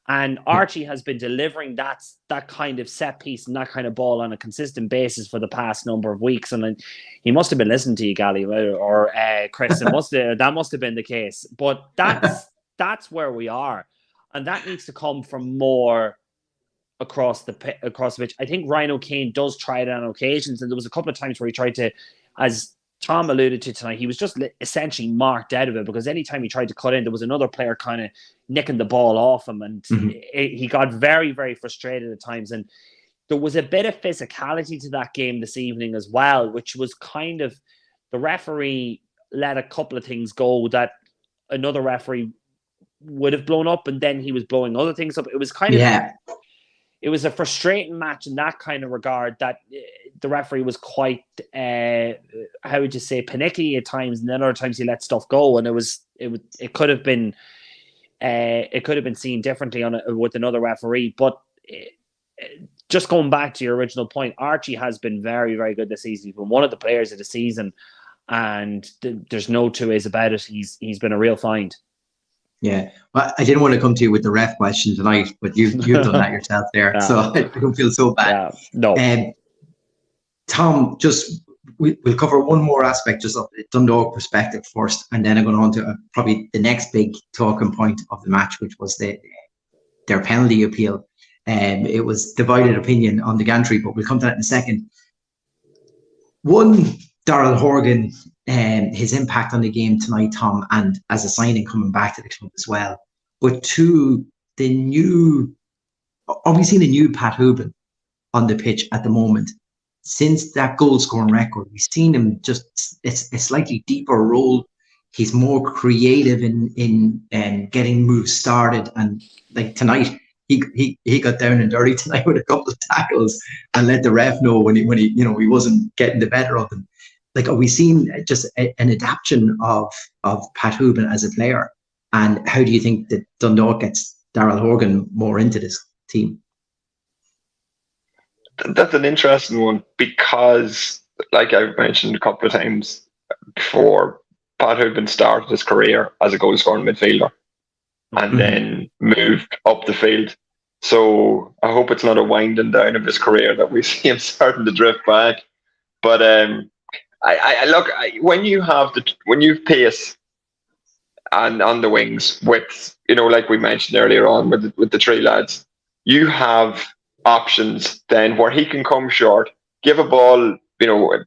And Archie has been delivering that kind of set piece and that kind of ball on a consistent basis for the past number of weeks. And he must have been listening to you, Gally, or Chris. That must have been the case. But that's where we are. And that needs to come from more across the pitch. I think Ryan O'Kane does try it on occasions, and there was a couple of times where he tried to, as Tom alluded to tonight, he was just essentially marked out of it, because anytime he tried to cut in, there was another player kind of nicking the ball off him, and he got very, very frustrated at times. And there was a bit of physicality to that game this evening as well, which was kind of, the referee let a couple of things go that another referee would have blown up, and then he was blowing other things up. It was kind of, it was a frustrating match in that kind of regard, that the referee was quite, how would you say, panicky at times, and then other times he let stuff go, and it could have been seen differently with another referee. But just going back to your original point, Archie has been very, very good this season. He's been one of the players of the season, and there's no two ways about it. He's been a real find. Yeah, well, I didn't want to come to you with the ref question tonight, but you've done that yourself there, so I don't feel so bad. No. Tom, we'll cover one more aspect just of the Dundalk perspective first, and then I'm going on to probably the next big talking point of the match, which was their penalty appeal. It was divided opinion on the gantry, but we'll come to that in a second. One, Darrell Horgan, his impact on the game tonight, Tom, and as a signing coming back to the club as well. But two, are we seeing a new Pat Hoban on the pitch at the moment? Since that goal scoring record, we've seen him just a slightly deeper role. He's more creative in getting moves started, and like tonight, he got down and dirty tonight with a couple of tackles and let the ref know when he he wasn't getting the better of him. Like, are we seeing just an adaptation of Pat Hoban as a player? And how do you think that Dundalk gets Darrell Horgan more into this team? That's an interesting one, because, like I've mentioned a couple of times before, Pat Hoban started his career as a goal scoring midfielder and then moved up the field. So I hope it's not a winding down of his career that we see him starting to drift back. But when you have pace and on the wings with, like we mentioned earlier on with the three lads, you have options then where he can come short, give a ball,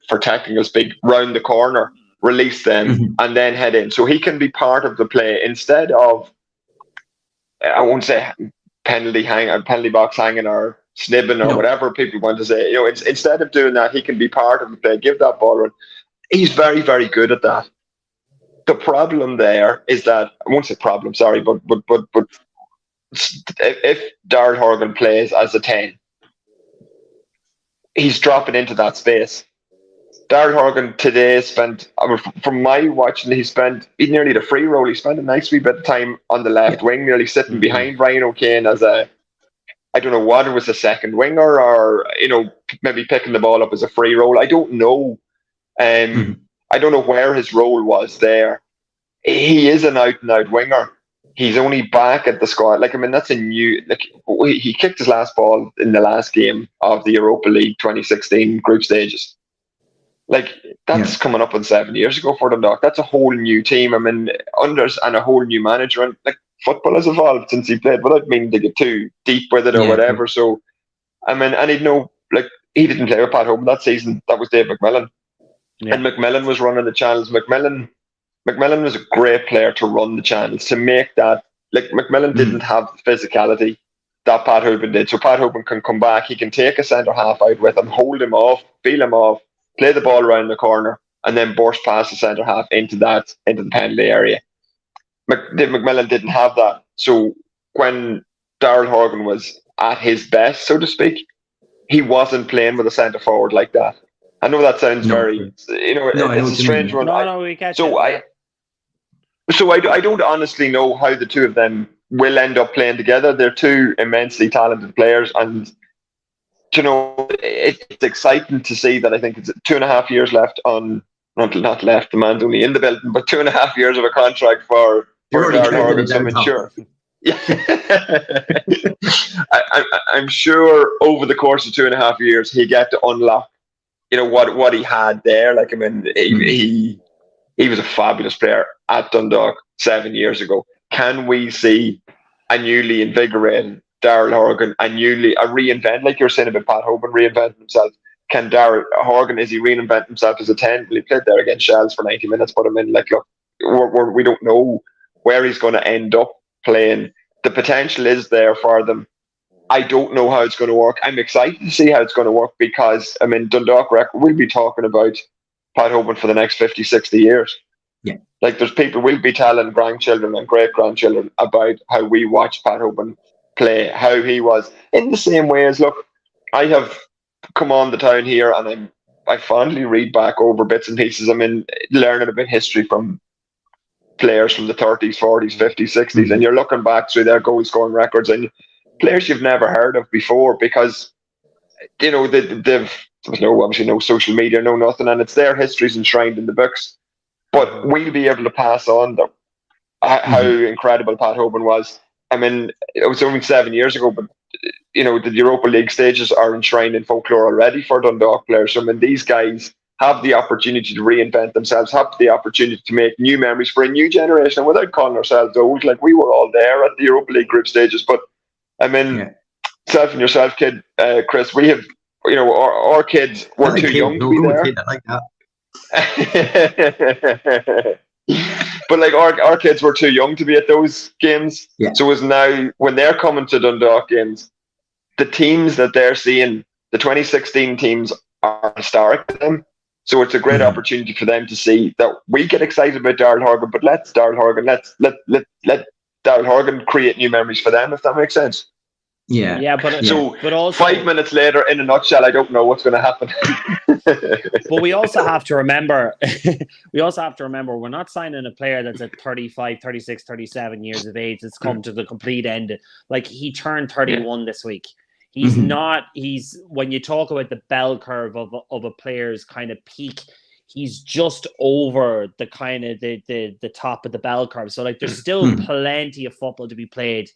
for technical speak, round the corner, release them, and then head in. So he can be part of the play instead of, I won't say penalty box hanging or snibbing or whatever people want to say. Instead of doing that, he can be part of the play, give that ball run. He's very, very good at that. The problem there is that, I won't say problem, sorry, but if Darrell Horgan plays as a 10, he's dropping into that space. Darrell Horgan today spent, from my watching, he nearly the free role. He spent a nice wee bit of time on the left wing, nearly sitting behind Ryan O'Kane as I don't know what it was, a second winger, or maybe picking the ball up as a free role. I don't know. I don't know where his role was there. He is an out and out winger. He's only back at the squad. That's a new. He kicked his last ball in the last game of the Europa League 2016 group stages. That's coming up on 7 years ago for Dundalk. That's a whole new team. And a whole new manager. And football has evolved since he played, without meaning to get too deep with it or whatever. So, and he'd know, he didn't play with Pat Hoban that season. That was Dave McMillan. Yeah. And McMillan was running the channels. McMillan was a great player to run the channels, to make that. McMillan didn't have the physicality that Pat Hoban did. So Pat Hoban can come back. He can take a centre half out with him, hold him off, feel him off, play the ball around the corner, and then burst past the centre half into the penalty area. Dave McMillan didn't have that. So when Darrell Horgan was at his best, so to speak, he wasn't playing with a centre forward like that. I know that sounds very, it's a strange one. We catch So I don't honestly know how the two of them will end up playing together. They're two immensely talented players, and it's exciting to see that. I think it's 2.5 years left on, not left, the man's only in the building, but 2.5 years of a contract for Darrell Horgan. So I'm sure. Yeah, I'm sure over the course of 2.5 years he get to unlock, what he had there. He was a fabulous player at Dundalk 7 years ago. Can we see a newly invigorated Darrell Horgan, a reinvent, like you're saying about Pat Hoban reinventing himself? Can Darrell Horgan, is he reinvent himself as a 10? Well, he played there against Shells for 90 minutes, put him in. We don't know where he's going to end up playing. The potential is there for them. I don't know how it's going to work. I'm excited to see how it's going to work, because Dundalk record, we'll be talking about Pat Hoban for the next 50, 60 years. Yeah. There's people will be telling grandchildren and great grandchildren about how we watched Pat Hoban play, how he was. In the same way as, I have come on the town here, and I fondly read back over bits and pieces. I mean, learning a bit of history from players from the 30s, 40s, 50s, 60s, and you're looking back through their goal scoring records and players you've never heard of before, because they've there's obviously no social media, no nothing, and it's their histories enshrined in the books. But we'll be able to pass on how incredible Pat Hoban was. I mean, it was only 7 years ago, but the Europa League stages are enshrined in folklore already for Dundalk players. So, I mean, these guys have the opportunity to reinvent themselves, have the opportunity to make new memories for a new generation, and without calling ourselves old, like we were all there at the Europa League group stages. But I mean, self and yourself, kid, Chris, we have, our kids were too young to be there. Kid, I like that. But like our kids were too young to be at those games. Yeah. So it's now, when they're coming to Dundalk games, the teams that they're seeing, the 2016 teams, are historic to them. So it's a great opportunity for them to see that we get excited about Daryl Horgan, but let Daryl Horgan create new memories for them, if that makes sense. Yeah, but also 5 minutes later, in a nutshell, I don't know what's going to happen. But we also have to remember, we're not signing a player that's at 35, 36, 37 years of age. It's come to the complete end. Like, he turned 31 this week. He's when you talk about the bell curve of a player's kind of peak, he's just over the kind of the top of the bell curve. So like, there's still plenty of football to be played.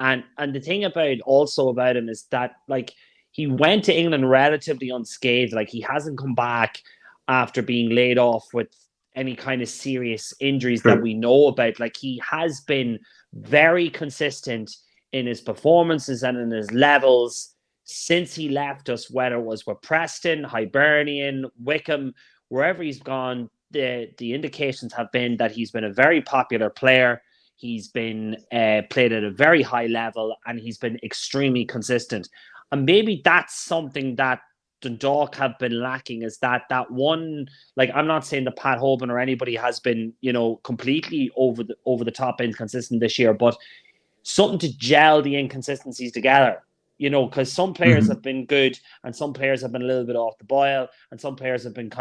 And the thing about him is that, like, he went to England relatively unscathed. Like, he hasn't come back after being laid off with any kind of serious injuries that we know about. Like, he has been very consistent in his performances and in his levels since he left us, whether it was with Preston, Hibernian, Wickham, wherever he's gone. The indications have been that he's been a very popular player. He's been played at a very high level, and he's been extremely consistent. And maybe that's something that Dundalk have been lacking, is that one, like, I'm not saying that Pat Hoban or anybody has been, completely over the top inconsistent this year, but something to gel the inconsistencies together, because some players have been good and some players have been a little bit off the boil, and some players have been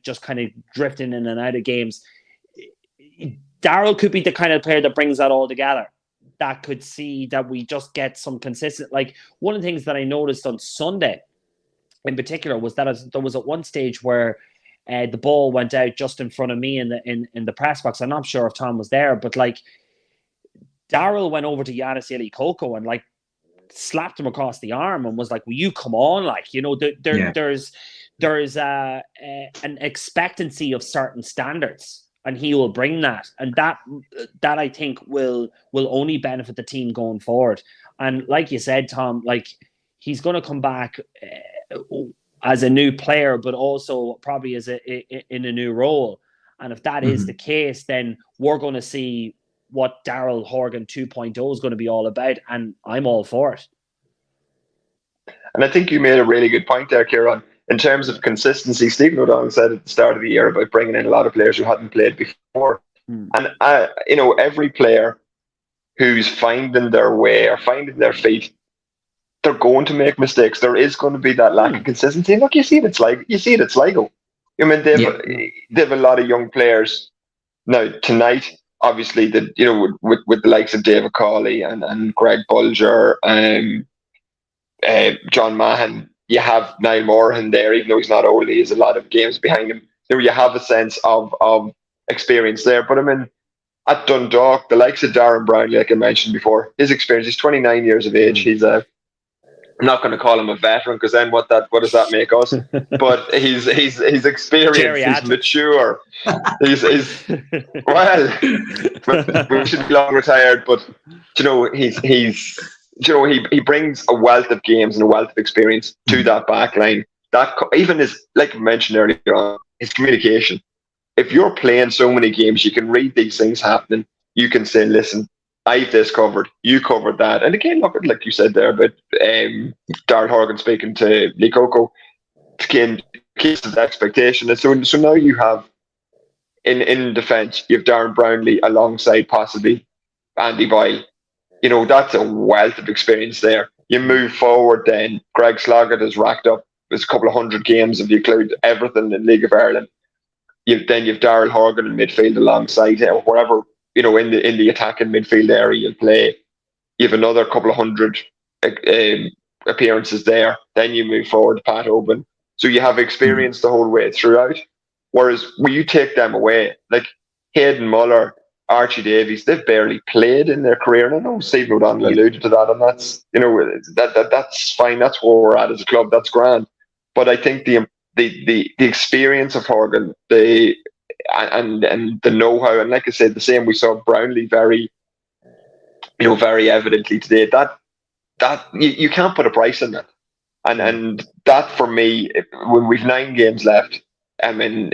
just kind of drifting in and out of games. Daryl could be the kind of player that brings that all together, that could see that we just get some consistent. Like, one of the things that I noticed on Sunday in particular was that there was at one stage where the ball went out just in front of me in the press box. I'm not sure if Tom was there, but like, Daryl went over to Yanis Ili Coco and like slapped him across the arm and was like, "Will you come on?" Like, there's an expectancy of certain standards, and he will bring that, and that I think will only benefit the team going forward. And like you said, Tom, like, he's going to come back as a new player, but also probably in a new role. And if that is the case, then we're going to see what Daryl Horgan 2.0 is going to be all about, and I'm all for it. And I think you made a really good point there, Kieran. In terms of consistency, Stephen O'Donnell said at the start of the year about bringing in a lot of players who hadn't played before. And, every player who's finding their way or finding their feet, they're going to make mistakes. There is going to be that lack of consistency. And look, you see it at Sligo. I mean, they've a lot of young players. Now, tonight, obviously, with the likes of David Cawley and Greg Bulger, John Mahan, you have Niall Morahan there, even though he's not old, he has a lot of games behind him. You have a sense of experience there. But I mean, at Dundalk, the likes of Darren Brownlee, like I mentioned before, his experience, he's 29 years of age. He's I'm not going to call him a veteran, because then what does that make us? But he's experienced, he's mature. He's well, we should be long retired, but he brings a wealth of games and a wealth of experience to that back line. That even is, like I mentioned earlier on, his communication. If you're playing so many games, you can read these things happening. You can say, "Listen, I've this covered, you covered that." And again, look at, like you said there, but Daryl Horgan speaking to Lee Coco, again, keeps the expectation. And so now you have in defence, you have Darren Brownlee alongside possibly Andy Boyle. That's a wealth of experience there. You move forward, then Greg Sloggett has racked up there's a couple of hundred games if you include everything in League of Ireland. Then you've Daryl Horgan in midfield alongside him, wherever, in the attacking midfield area you'll play. You have another couple of hundred appearances there. Then you move forward to Pat Oban. So you have experience the whole way throughout. Whereas when you take them away, like Hayden Muller, Archie Davies, they've barely played in their career. And I know Stephen O'Donnell alluded to that, and that's that's fine. That's where we're at as a club. That's grand. But I think the experience of Horgan, and the know-how, and like I said, the same we saw Brownlee very evidently today. That you can't put a price on that. And that for me, when we've 9 games left, I mean,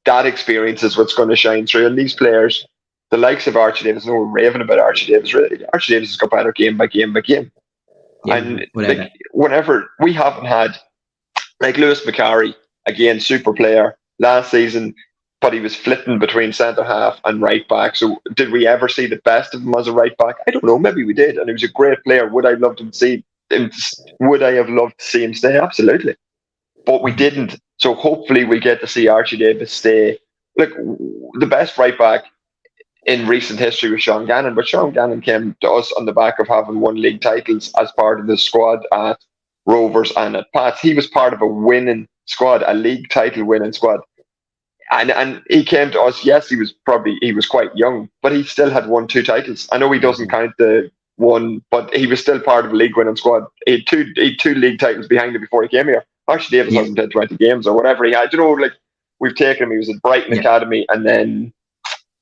that experience is what's going to shine through. And these players, the likes of Archie Davis, no we're raving about Archie Davis, really. Archie Davis has got better game by game by game. Yeah, and whenever we haven't had, like Lewis McCarry, again, super player last season, but he was flitting between centre half and right back. So did we ever see the best of him as a right back? I don't know. Maybe we did. And he was a great player. Would I have loved to see him stay? Absolutely. But we didn't. So hopefully we get to see Archie Davis stay. Look, the best right back in recent history was Sean Gannon, but Sean Gannon came to us on the back of having won league titles as part of the squad at Rovers and at Pats. He was part of a winning squad, a league title winning squad. And he came to us, yes, he was quite young, but he still had won 2 titles. I know he doesn't count the one, but he was still part of a league winning squad. He had two league titles behind him before he came here. Archie Davis hasn't had 20 games or whatever he had. We've taken him, he was at Brighton Academy, and then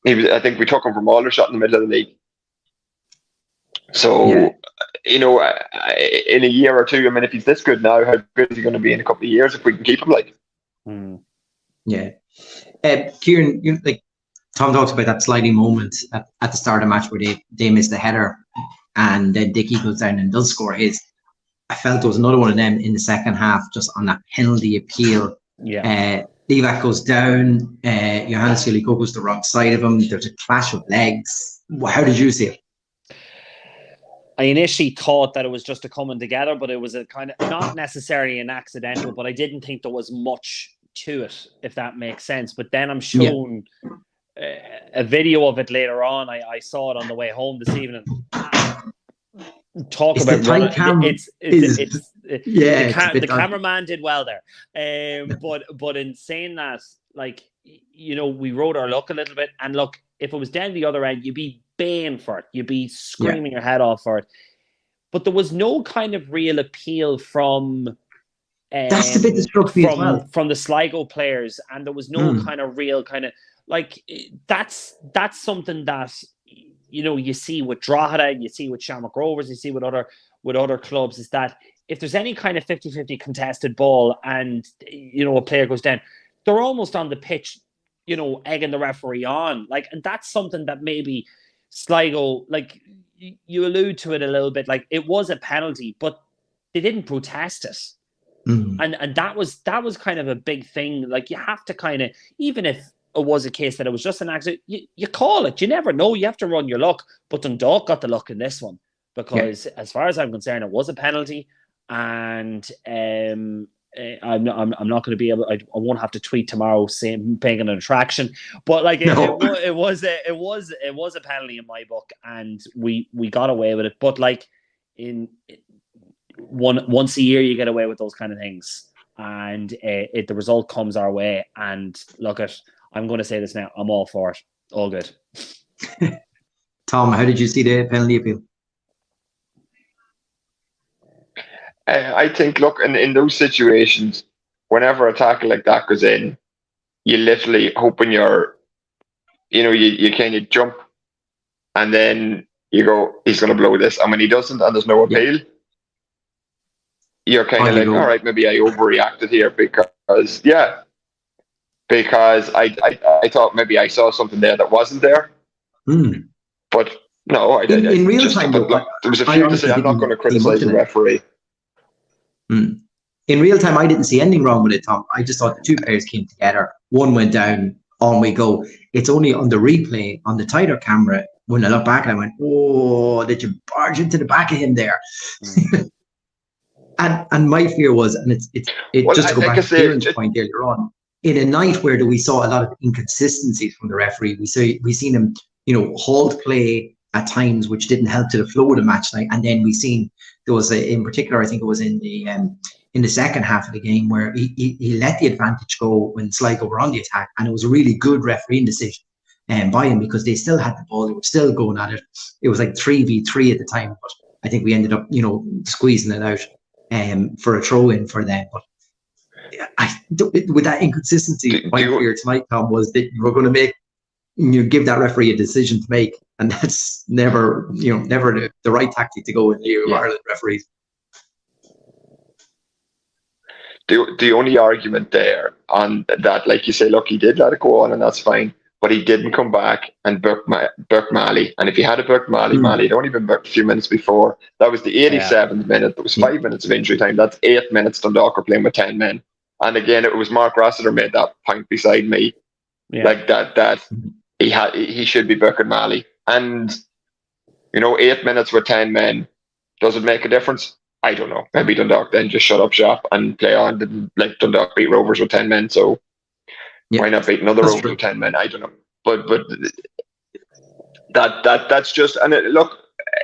I think we took him from Aldershot in the middle of the league. So, in a year or two, I mean, if he's this good now, how good is he going to be in a couple of years if we can keep him Yeah. Kieran, Tom talks about that sliding moment at the start of the match where they missed the header and then Dickie goes down and does score his. I felt there was another one of them in the second half just on that penalty appeal. Levac goes down, Johannes Siliko goes the wrong side of him. There's a clash of legs. How did you see it? I initially thought that it was just a coming together, but it was a kind of not necessarily an accidental, but I didn't think there was much to it, if that makes sense. But then I'm shown a video of it later on. I saw it on the way home this evening. Talk about running. The cameraman did well there. But in saying that, we rode our luck a little bit. And look, if it was down the other end, you'd be baying for it. You'd be screaming your head off for it. But there was no kind of real appeal from that's the bit that struck me as well. From the Sligo players, and there was no kind of real kind of that's something that you see with Drogheda, you see with Shamrock Rovers, you see with other clubs, is that if there's any kind of 50-50 contested ball and a player goes down, they're almost on the pitch, egging the referee on, and that's something that maybe Sligo, you allude to it a little bit, it was a penalty, but they didn't protest it. And that was kind of a big thing. You have to kind of, even if it was a case that it was just an accident, you call it. You never know. You have to run your luck. But Dundalk got the luck in this one because, as far as I'm concerned, it was a penalty. And I'm not going to be able. I won't have to tweet tomorrow saying paying an attraction. But it was a penalty in my book, and we got away with it. But once a year you get away with those kind of things, and the result comes our way. And look, I'm going to say this now, I'm all for it. All good. Tom, how did you see the penalty appeal? I think, look, in those situations, whenever a tackle like that goes in, you literally hoping you kind of jump, and then you go, he's going to blow this, and when he doesn't, and there's no appeal, you're kind of all right, maybe I overreacted here because I thought maybe I saw something there that wasn't there. But no, I did. In real time, there was a few to say, I'm not going to criticize the referee. In real time, I didn't see anything wrong with it, Tom. I just thought the two players came together. One went down, on we go. It's only on the replay, on the tighter camera, when I look back, I went, oh, did you barge into the back of him there? And my fear was, and Well, just to go like back I to say, Kieran's point earlier on, in a night where we saw a lot of inconsistencies from the referee, we seen him, halt play at times, which didn't help to the flow of the match night, and then we seen there was in particular, I think it was in the second half of the game where he let the advantage go when Sligo were on the attack, and it was a really good refereeing decision by him because they still had the ball, they were still going at it. It was like 3v3 at the time, but I think we ended up, squeezing it out for a throw in for them. But with that inconsistency, my fear tonight, Tom, was that you were going to give that referee a decision to make, and that's never the right tactic to go in the year of Ireland referees. The only argument there on that, like you say, look, he did let it go on, and that's fine, but he didn't come back and book Mali. And if he had a booked Mali, Mali had only been booked a few minutes before. That was the 87th minute. There was 5 minutes of injury time. That's 8 minutes. Dundalk were playing with 10 men. And again, it was Mark Rossiter made that point beside me, like that he should be booking Mali. And 8 minutes with 10 men, does it make a difference? I don't know. Maybe Dundalk then just shut up shop and play on. Like Dundalk beat Rovers with 10 men, so why not beat another Rovers with 10 men? I don't know. But that's just, and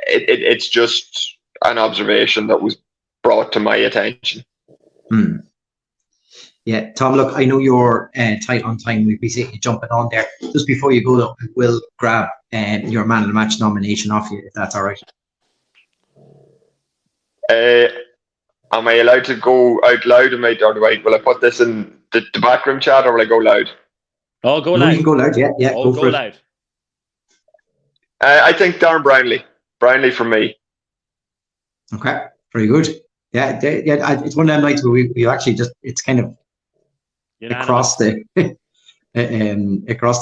it's just an observation that was brought to my attention. Yeah, Tom, look, I know you're tight on time. We appreciate you jumping on there. Just before you go, though, we'll grab your man of the match nomination off you, if that's all right. Am I allowed to go out loud? Will I put this in the backroom chat, or will I go loud? Oh, go loud. You can go loud, yeah. Go loud. I think Darren Brownlee for me. Okay, very good. Yeah, it's one of them nights where we actually just, it's kind of across the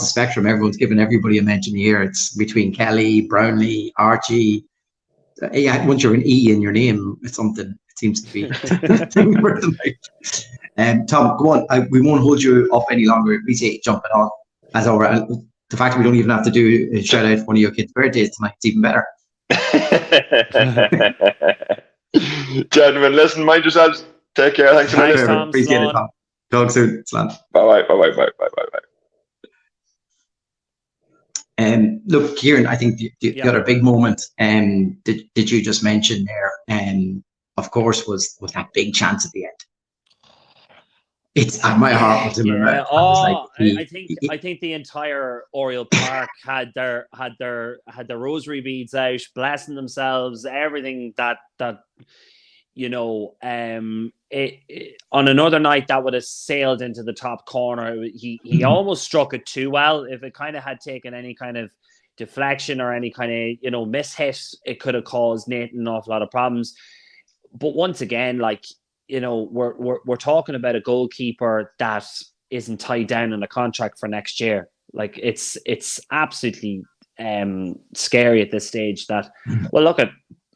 spectrum. Everyone's given everybody a mention here. It's between Kelly, Brownlee, Archie. Once you're an E in your name, it's something. It seems to be thing for the night. Tom, go on. We won't hold you up any longer. We appreciate you jumping on. As over, the fact that we don't even have to do a shout out for one of your kids' birthdays tonight, it's even better. Gentlemen, listen, mind yourselves. Take care. Thanks for listening. Tom. Appreciate it, Tom. Talk soon. Slant. Bye. Look, Kieran, I think the other big moment did you just mention there, of course, was that big chance at the end. It's my heart was in my mouth. I think the entire Oriel Park had their rosary beads out, blessing themselves, everything that on another night that would have sailed into the top corner. He almost struck it too well. If it kind of had taken any kind of deflection or any kind of mishit, it could have caused Nathan an awful lot of problems. But once again, we're talking about a goalkeeper that isn't tied down in a contract for next year. Like it's absolutely scary at this stage that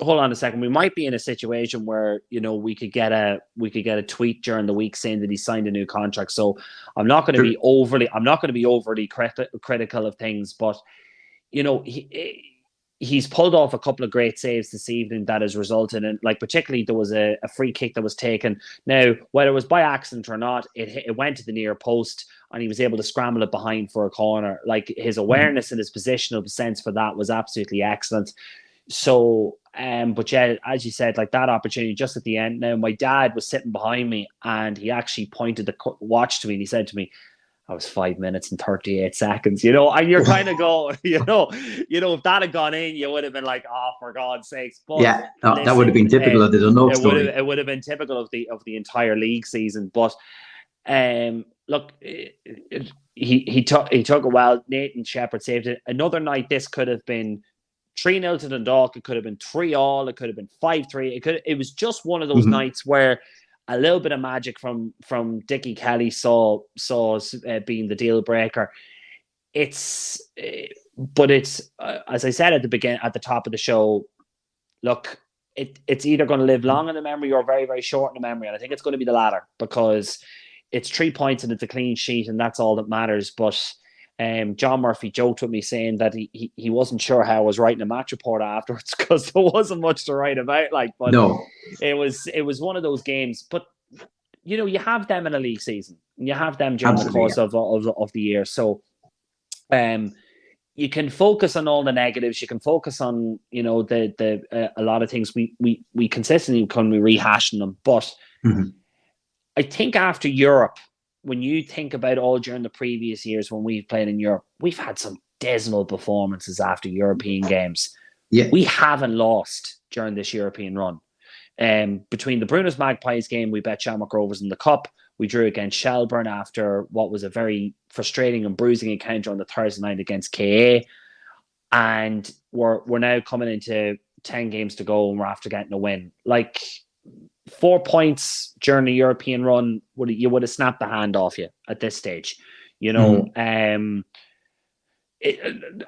hold on a second. We might be in a situation where we could get a tweet during the week saying that he signed a new contract. So I'm not going to be overly critical of things, but he's pulled off a couple of great saves this evening that has resulted in, particularly there was a free kick that was taken. Now, whether it was by accident or not, it went to the near post and he was able to scramble it behind for a corner. Like his awareness and his positional sense for that was absolutely excellent. So, but yeah, as you said, that opportunity just at the end. Now, my dad was sitting behind me and he actually pointed the watch to me and he said to me, I was 5 minutes and 38 seconds, and you're kind of going, if that had gone in, you would have been like, oh, for God's sakes. But yeah, that would have been typical of the Dundalk story. It would have been typical of the entire league season. But look, he took it well. Nathan Shepherd saved it. Another night, this could have been 3-0 to Dundalk. It could have been 3-3. It could have been 5-3. It was just one of those nights where a little bit of magic from Dickie Kelly saw being the deal breaker. But it's as I said at the top of the show. Look, it's either going to live long in the memory or very, very short in the memory, and I think it's going to be the latter because it's 3 points and it's a clean sheet, and that's all that matters. But John Murphy joked with me saying that he wasn't sure how I was writing a match report afterwards because there wasn't much to write about. Like, but No, it was one of those games. But you know, you have them in a league season, and you have them during the course of the year. So, you can focus on all the negatives. You can focus on, you know, the a lot of things. We consistently can be rehashing them, but I think after Europe, when you think about all during the previous years when we've played in Europe, we've had some dismal performances after European games. Yeah, we haven't lost during this European run. Between the Bruners Magpies game, we bet Shamrock Rovers in the Cup. We drew against Shelburne after what was a very frustrating and bruising encounter on the Thursday night against KA. And we're now coming into 10 games to go and we're after getting a win. Like, 4 points during the European run, you would have snapped the hand off you at this stage. You know,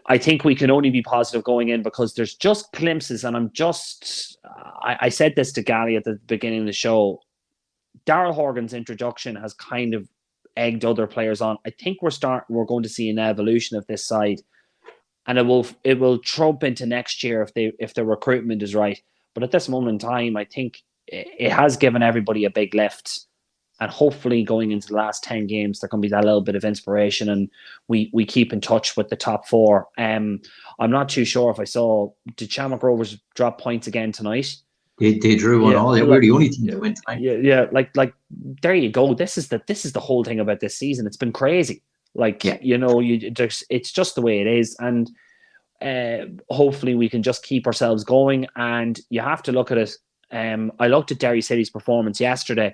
I think we can only be positive going in because there's just glimpses, and I said this to Gally at the beginning of the show. Daryl Horgan's introduction has kind of egged other players on. I think we're going to see an evolution of this side, and it will trump into next year if the recruitment is right. But at this moment in time, I think it has given everybody a big lift, and hopefully going into the last 10 games, there can be that little bit of inspiration, and we keep in touch with the top 4. I'm not too sure if I saw, did Shamrock Rovers drop points again tonight? They drew one all. We're the only team that went tonight. Yeah. Like there you go. This is the whole thing about this season. It's been crazy. Like, you know, it's just the way it is, and hopefully we can just keep ourselves going. And you have to look at it. I looked at Derry City's performance yesterday.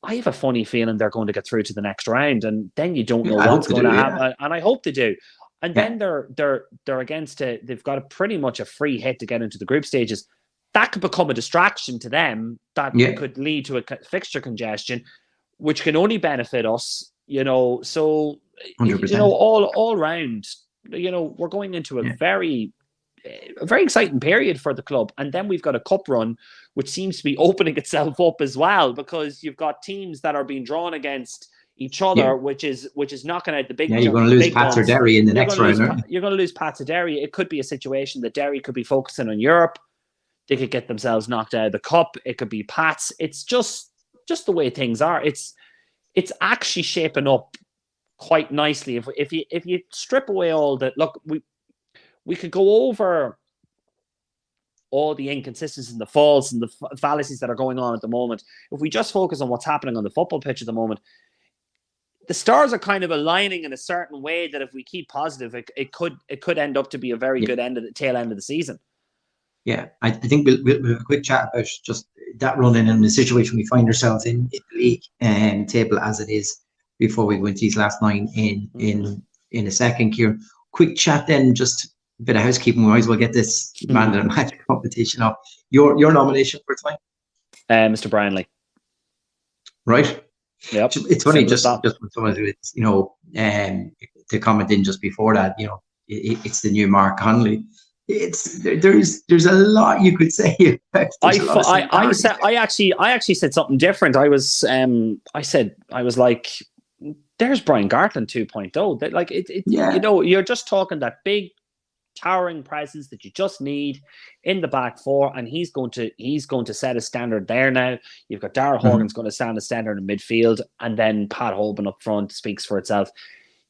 I have a funny feeling they're going to get through to the next round, and then you don't know what's going to happen. And I hope they do. And then they're against it. They've got pretty much a free hit to get into the group stages. That could become a distraction to them. That could lead to a fixture congestion, which can only benefit us. You know, so 100%. You know, all round, you know, we're going into a very exciting period for the club. And then we've got a cup run, which seems to be opening itself up as well, because you've got teams that are being drawn against each other, which is knocking out the big. Yeah, you're going to lose Pats or Derry in the next round. You're going to lose Pats or Derry. It could be a situation that Derry could be focusing on Europe. They could get themselves knocked out of the cup. It could be Pats. It's just the way things are. It's actually shaping up quite nicely. If you strip away all that, look, we could go over all the inconsistencies and the faults and the fallacies that are going on at the moment. If we just focus on what's happening on the football pitch at the moment, the stars are kind of aligning in a certain way that if we keep positive, it could end up to be a very good tail end of the season. Yeah, I think we'll have a quick chat about just that running and the situation we find ourselves in the league table as it is before we go into these last 9 in a second, Kieran. Quick chat then, just a bit of housekeeping. We might as well get this man of the match competition up. Your nomination for tonight? Mr. Brownlee. Right? Yep. It's funny, just with someone who, you know, to comment in just before that, you know, it's the new Mark Connolly. There's a lot you could say about this. I actually said something different. I was like, there's Brian Gartland 2.0. Like you know, you're just talking that big towering presence that you just need in the back 4, and he's going to set a standard there now. You've got Darragh Horgan's going to stand a standard in midfield, and then Pat Holben up front speaks for itself.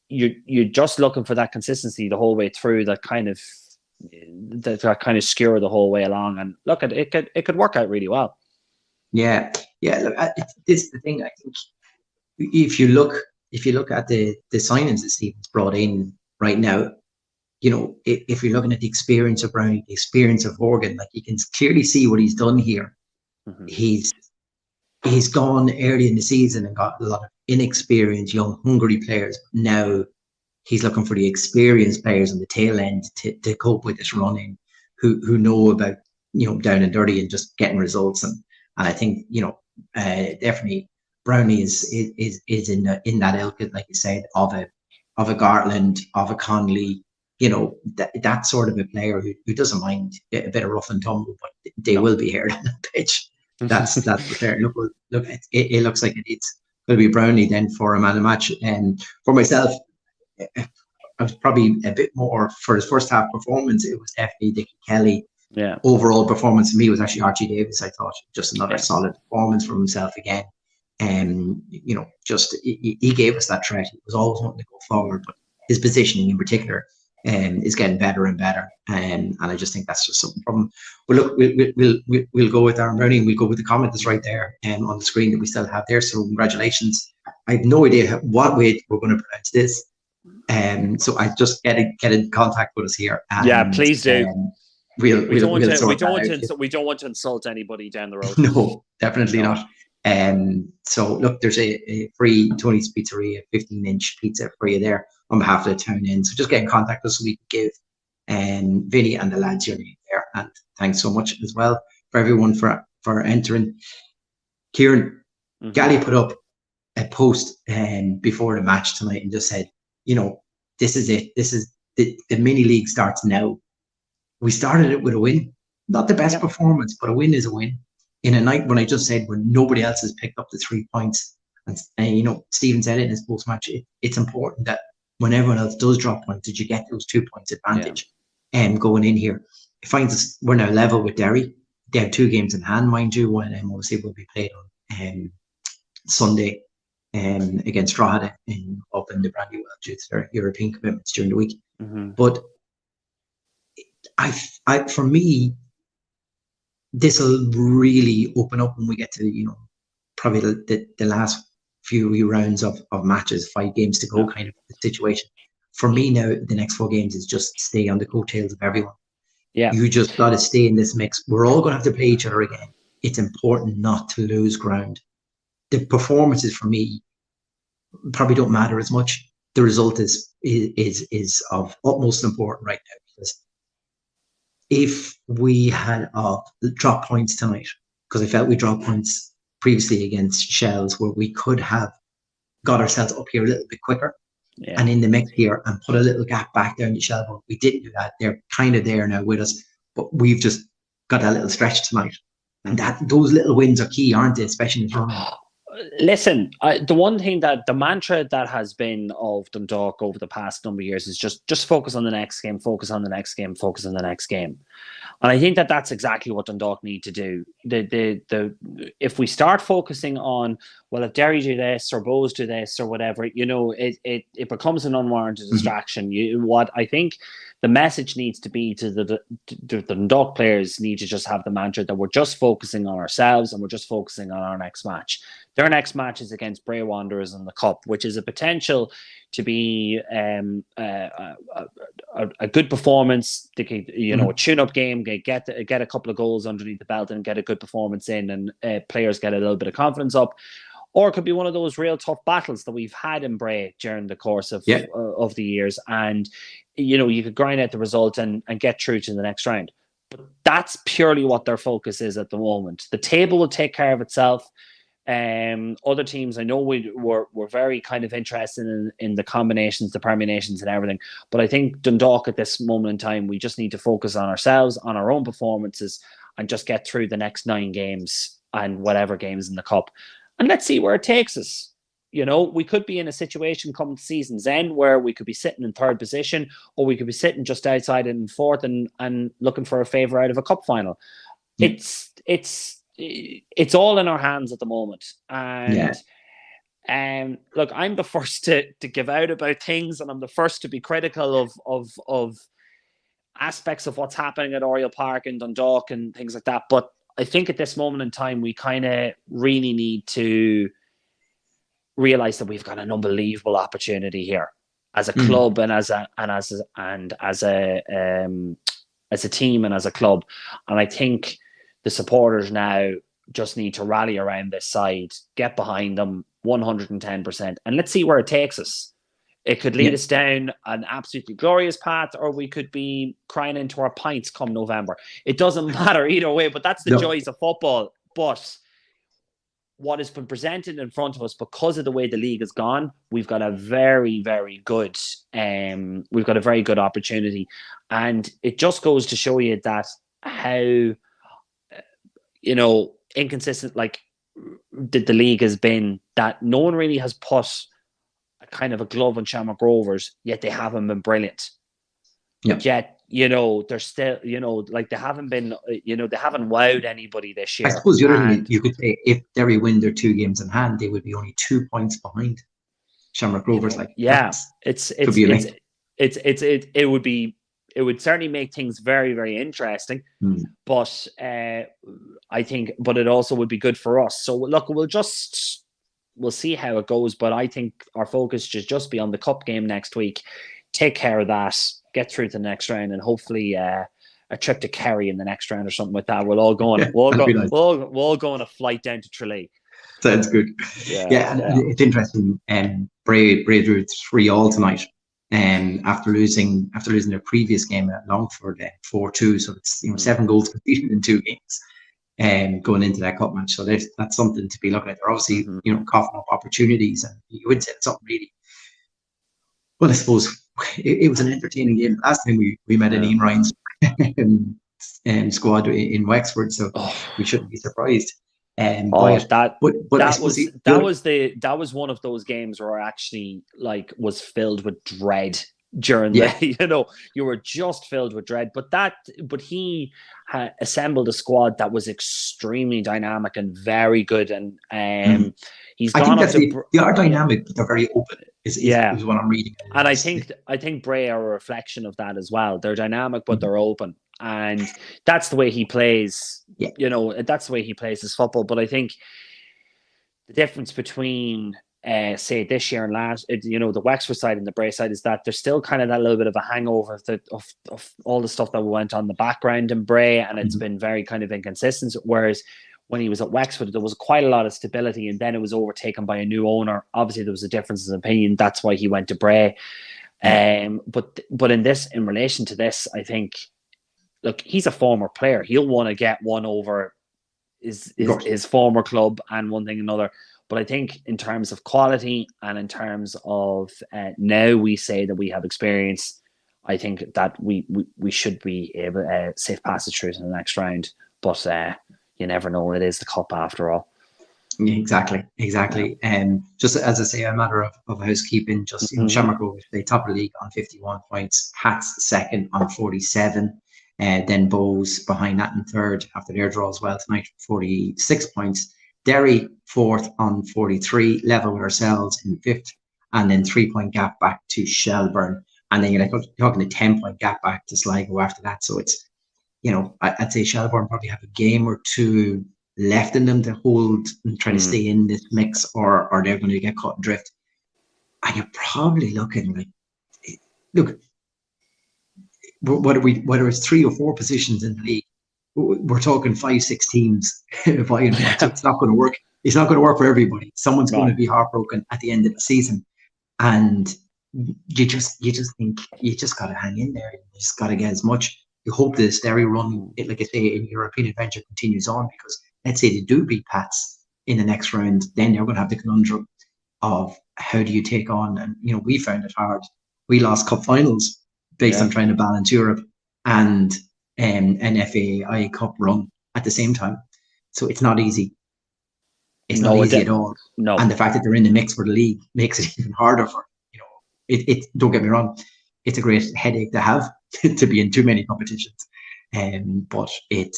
You're just looking for that consistency the whole way through, that kind of skewer the whole way along, and look, it could work out really well. Look, this is the thing. I think if you look at the signings that Stephen's brought in right now, you know, if you're looking at the experience of Brownie, the experience of Horgan, like, you can clearly see what he's done here. He's gone early in the season and got a lot of inexperienced, young, hungry players. Now he's looking for the experienced players on the tail end to cope with this running, who know about, you know, down and dirty and just getting results. And I think, you know, definitely Brownie is in that ilk, like you said, of a Gartland, of a Connolly, you know, that sort of a player who doesn't mind a bit of rough and tumble, but they will be heard on the pitch. That's the player. Look, it looks like it's going to be Brownie then for a man of match. And for myself, I was probably a bit more for his first half performance. It was definitely Dickie Kelly. Yeah. Overall performance for me was actually Archie Davis. I thought just another Yeah. solid performance from himself again. You know, just he gave us that threat. He was always wanting to go forward, but his positioning in particular is getting better and better. And I just think that's just something from him. But look, we'll go with Aaron Browning. We'll go with the comment that's right there on the screen that we still have there. So congratulations. I have no idea what way we're going to pronounce this. So I just get in contact with us here. And, yeah, please do. We don't want to insult anybody down the road. No, definitely not. So look, there's a free Tony's Pizzeria 15-inch pizza for you there on behalf of the town end. So just get in contact with us so we can give Vinny and the lads your name there. And thanks so much as well for everyone for entering. Kieran, Gally put up a post before the match tonight and just said, you know, this is it. This is the mini league starts now. We started it with a win. Not the best performance, but a win is a win. In a night when I just said when nobody else has picked up the 3 points, and you know, Stephen said it in his post match, it's important that when everyone else does drop points, that you get those 2 points advantage. Going in here, it finds us we're now level with Derry. They have 2 games in hand, mind you. One of them obviously will be played on Sunday against Drogheda up in the Brandywell due to their European commitments during the week. But I for me, this will really open up when we get to, you know, probably the last few rounds of matches, 5 games to go kind of situation. For me now, the next 4 games is just stay on the coattails of everyone. Yeah. You just got to stay in this mix. We're all going to have to play each other again. It's important not to lose ground. The performances for me probably don't matter as much. The result is of utmost importance right now, because if we had dropped points tonight, because I felt we dropped points previously against Shells, where we could have got ourselves up here a little bit quicker and in the mix here and put a little gap back there in the Shell. But we didn't do that. They're kind of there now with us, but we've just got that little stretch tonight. And those little wins are key, aren't they? Especially in the tournament. Listen, the one thing that the mantra that has been of Dundalk over the past number of years is just focus on the next game, focus on the next game, focus on the next game. And I think that that's exactly what Dundalk need to do. If we start focusing on, well, if Derry do this or Bows do this or whatever, you know, it becomes an unwarranted distraction. What I think the message needs to be to the Dundalk players need to just have the mantra that we're just focusing on ourselves and we're just focusing on our next match. Their next match is against Bray Wanderers in the Cup, which is a potential to be a good performance. You know, a tune-up game, get a couple of goals underneath the belt and get a good performance in, and players get a little bit of confidence up. Or it could be one of those real tough battles that we've had in Bray during the course of the years, and you know, you could grind out the result and get through to the next round. But that's purely what their focus is at the moment. The table will take care of itself. Other teams, I know we're very kind of interested in the combinations, the permutations and everything, but I think Dundalk at this moment in time, we just need to focus on ourselves, on our own performances, and just get through the next 9 games and whatever games in the Cup, and let's see where it takes us. You know, we could be in a situation coming to season's end where we could be sitting in 3rd position, or we could be sitting just outside in 4th and looking for a favour out of a cup final. It's all in our hands at the moment. And look, I'm the first to give out about things, and I'm the first to be critical of aspects of what's happening at Oriel Park and Dundalk and things like that. But I think at this moment in time, we kind of really need to realize that we've got an unbelievable opportunity here as a club and as a team and as a club. And I think the supporters now just need to rally around this side, get behind them 110%, and let's see where it takes us. It could lead us down an absolutely glorious path, or we could be crying into our pints come November. It doesn't matter either way, but that's the joys of football. But what has been presented in front of us, because of the way the league has gone, we've got a very, very good opportunity. And it just goes to show you that how, you know, inconsistent like the league has been, that no one really has put a kind of a glove on Shamrock Rovers, yet they haven't been brilliant. Yeah. But yet, they're still, like they haven't been, they haven't wowed anybody this year. I suppose the other thing you could say, if Derry win their 2 games in hand, they would be only 2 points behind Shamrock Rovers. It would certainly make things very, very interesting. But I think, it also would be good for us. So look, we'll see how it goes. But I think our focus should just be on the cup game next week. Take care of that, get through to the next round, and hopefully a trip to Kerry in the next round or something like that. We'll all go on. We'll all go on a flight down to Tralee. Sounds good. And it's interesting. Bray drew 3-3 tonight. After losing their previous game at Longford 4-2, so it's 7 goals conceded in 2 games, going into that cup match. So that's something to be looking at. They're obviously coughing up opportunities, and you would say it's something really. Well, I suppose it was an entertaining game. Last time we met in Ian Ryan's squad in Wexford, so we shouldn't be surprised. That was one of those games where I actually was filled with dread during the you were just filled with dread. But he assembled a squad that was extremely dynamic and very good, and he's gone up to. They are dynamic, but they're very open. Is what I'm reading. And I think Bray are a reflection of that as well. They're dynamic, but they're open. And that's the way he plays, that's the way he plays his football. But I think the difference between, say, this year and last, the Wexford side and the Bray side is that there's still kind of that little bit of a hangover of all the stuff that went on in the background in Bray, and it's been very kind of inconsistent. Whereas when he was at Wexford, there was quite a lot of stability, and then it was overtaken by a new owner. Obviously, there was a difference in opinion. That's why he went to Bray. But in relation to this, I think, look, he's a former player. He'll want to get one over his former club and one thing another. But I think in terms of quality and in terms of now we say that we have experience, I think that we should be able safe passage through to the next round. But you never know. It is the cup after all. Exactly. Just as I say, a matter of housekeeping. Just Shamrock Rovers, they top of the league on 51 points. Hats second on 47. Then Bows behind that in third after their draw as well tonight, 46 points. Derry fourth on 43, level with ourselves in fifth, and then 3-point gap back to Shelburne. And then you're talking a 10-point gap back to Sligo after that. So it's, I'd say Shelburne probably have a game or 2 left in them to hold and try to stay in this mix, or they're going to get caught adrift. And you're probably looking whether it's 3 or 4 positions in the league, we're talking 5-6 teams vying for it. So it's not going to work. It's not going to work for everybody. Someone's going to be heartbroken at the end of the season, and you just think you just got to hang in there. You just got to get as much. You hope this Derry run, like I say, in European adventure continues on, because let's say they do beat Pats in the next round, then they're going to have the conundrum of how do you take on, and we found it hard. We lost cup finals based on trying to balance Europe and an FAI Cup run at the same time. So it's not easy. It's not easy at all. No. And the fact that they're in the mix for the league makes it even harder for, it don't get me wrong, it's a great headache to have to be in too many competitions. But it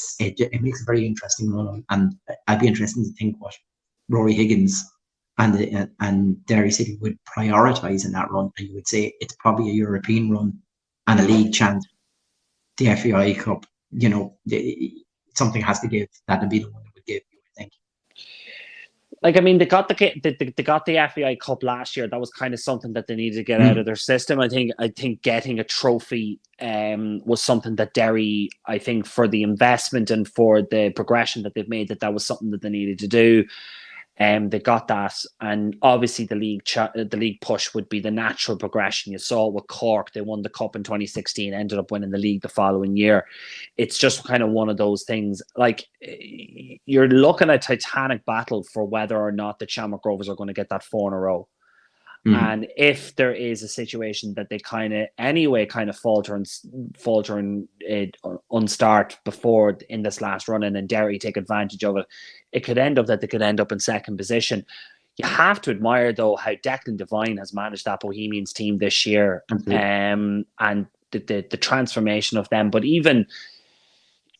makes a very interesting run, and I'd be interested to think what Rory Higgins and Derry City would prioritise in that run. And you would say it's probably a European run and a league chance. The FAI Cup, something has to give. That would be the one that would give, you would think. They got the FAI Cup last year. That was kind of something that they needed to get out of their system. I think getting a trophy was something that Derry, I think, for the investment and for the progression that they've made, that was something that they needed to do. They got that, and obviously the league push would be the natural progression. You saw it with Cork; they won the cup in 2016, ended up winning the league the following year. It's just kind of one of those things. Like, you're looking at a titanic battle for whether or not the Shamrock Rovers are going to get that 4 in a row. And if there is a situation that they kind of falter and unstart before in this last run, and then Derry take advantage of it, it could end up that they could end up in second position. You have to admire, though, how Declan Devine has managed that Bohemians team this year, and the transformation of them. But even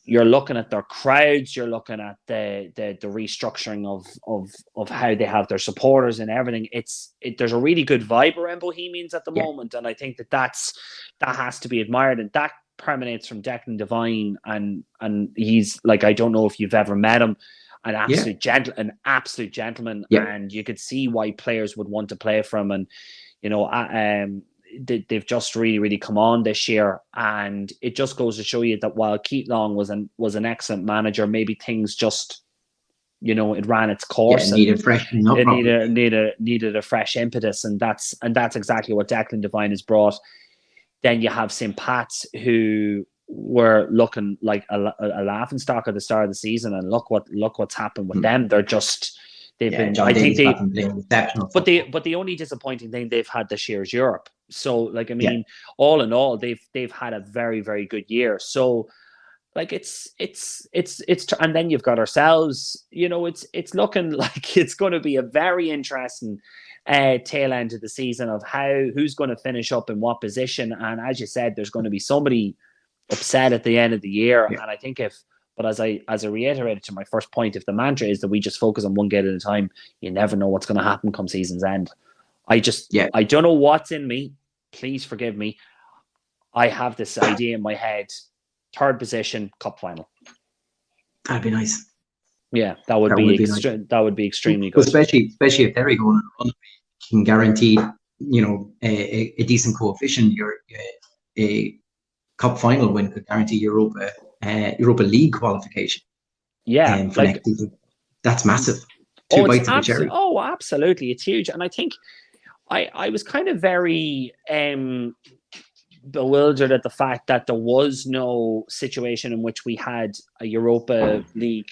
you're looking at their crowds, you're looking at the restructuring of how they have their supporters and everything. There's a really good vibe around Bohemians at the moment, and I think that has to be admired, and that permeates from Declan Devine, and he's like, I don't know if you've ever met him. An absolute gentleman, and you could see why players would want to play for him. And they've just really, really come on this year, and it just goes to show you that while Keith Long was an excellent manager, maybe things just, it ran its course. Yeah, needed a fresh impetus, and that's exactly what Declan Devine has brought. Then you have St. Pat's, who were looking like a laughing stock at the start of the season, and look what's happened with them. They've been, John Davies been playing exceptional. But the only disappointing thing they've had this year is Europe. So like, I mean, all in all, they've had a very, very good year. So like, it's and then you've got ourselves, it's looking like it's going to be a very interesting tail end of the season of who's going to finish up in what position. And as you said, there's going to be somebody upset at the end of the year. And I think but as I reiterated to my first point, if the mantra is that we just focus on one game at a time, you never know what's going to happen come season's end. I don't know what's in me. Please forgive me. I have this idea in my head: third position, cup final. That'd be nice. Yeah, that would be extremely good. Especially if they're going on, can guarantee a decent coefficient. A cup final win could guarantee Europa League qualification. Yeah, for next season. That's massive. Two bites of the cherry. Oh, absolutely, it's huge. And I think I was kind of very bewildered at the fact that there was no situation in which we had a Europa League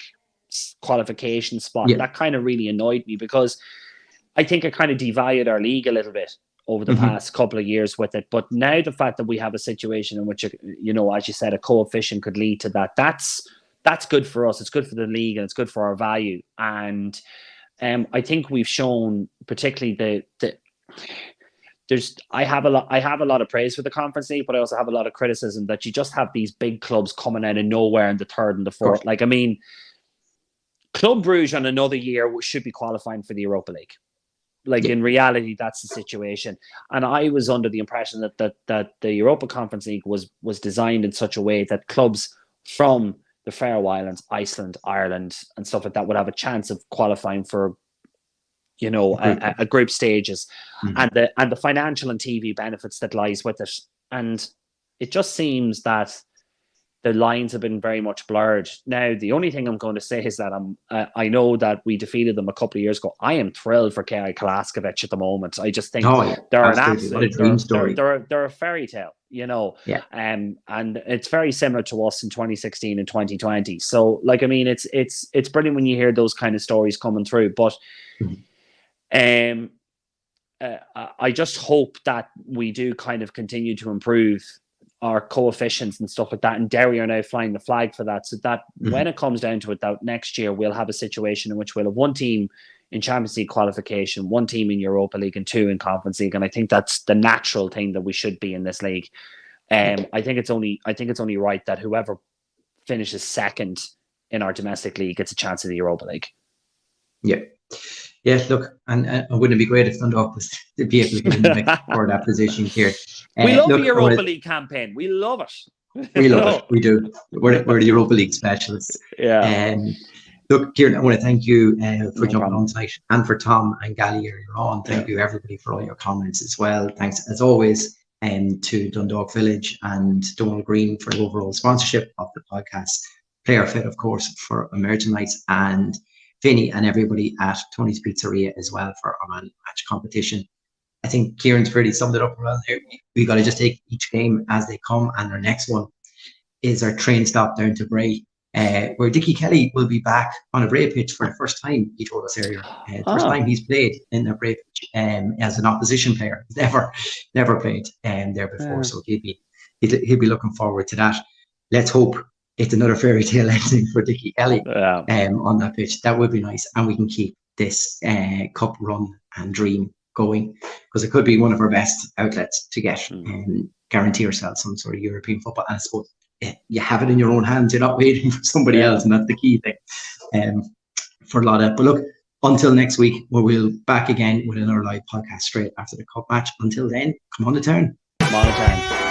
qualification spot. That kind of really annoyed me, because I think it kind of devalued our league a little bit over the past couple of years with it. But now the fact that we have a situation in which, as you said, a coefficient could lead to that's good for us. It's good for the league, and it's good for our value. And I think we've shown, particularly I have a lot of praise for the Conference League, but I also have a lot of criticism that you just have these big clubs coming out of nowhere in the third and the fourth. Like, I mean, Club Brugge on another year should be qualifying for the Europa League. Like, in reality, that's the situation. And I was under the impression that the Europa Conference League was designed in such a way that clubs from the Faroe Islands, Iceland, Ireland, and stuff like that would have a chance of qualifying for, a group stages, and the financial and TV benefits that lies with it. And it just seems that the lines have been very much blurred. Now, the only thing I'm going to say is that I know that we defeated them a couple of years ago. I am thrilled for K.I. Kalaskovic at the moment. I just think they're an absolute dream story. They're a fairy tale, and it's very similar to us in 2016 and 2020. So, like, I mean, it's brilliant when you hear those kind of stories coming through. But I just hope that we do kind of continue to improve our coefficients and stuff like that, and Derry are now flying the flag for that, so that when it comes down to it, that next year we'll have a situation in which we'll have one team in Champions League qualification, one team in Europa League, and two in Conference League. And I think that's the natural thing that we should be in this league. I think it's only right that whoever finishes second in our domestic league gets a chance at the Europa League. Yeah, look, and wouldn't it be great if Dundalk was to be able to get in the mix for that position here? We love the Europa League campaign. We love it. We love it. We do. We're the Europa League specialists. Yeah. Look, Kieran, I want to thank you for jumping on tonight, and for Tom and Gally earlier on. Thank you, everybody, for all your comments as well. Thanks, as always, to Dundalk Village and Donal Green for the overall sponsorship of the podcast. Player Fit, of course, for Emerging Nights, and Vinny and everybody at Tony's Pizzeria as well for our match competition. I think Kieran's pretty summed it up well there. We got to just take each game as they come, and our next one is our train stop down to Bray, where Dickie Kelly will be back on a Bray pitch for the first time. He told us earlier, first time he's played in a Bray pitch as an opposition player. He's never played there before, so he'll be looking forward to that. Let's hope it's another fairy tale ending for Dickie Kelly on that pitch. That would be nice, and we can keep this cup run and dream going, because it could be one of our best outlets to get guarantee ourselves some sort of European football. And I suppose you have it in your own hands. You're not waiting for somebody else, and that's the key thing for a lot of. But look, until next week, where we'll back again with another live podcast straight after the cup match. Until then, come on to town. Come on to town.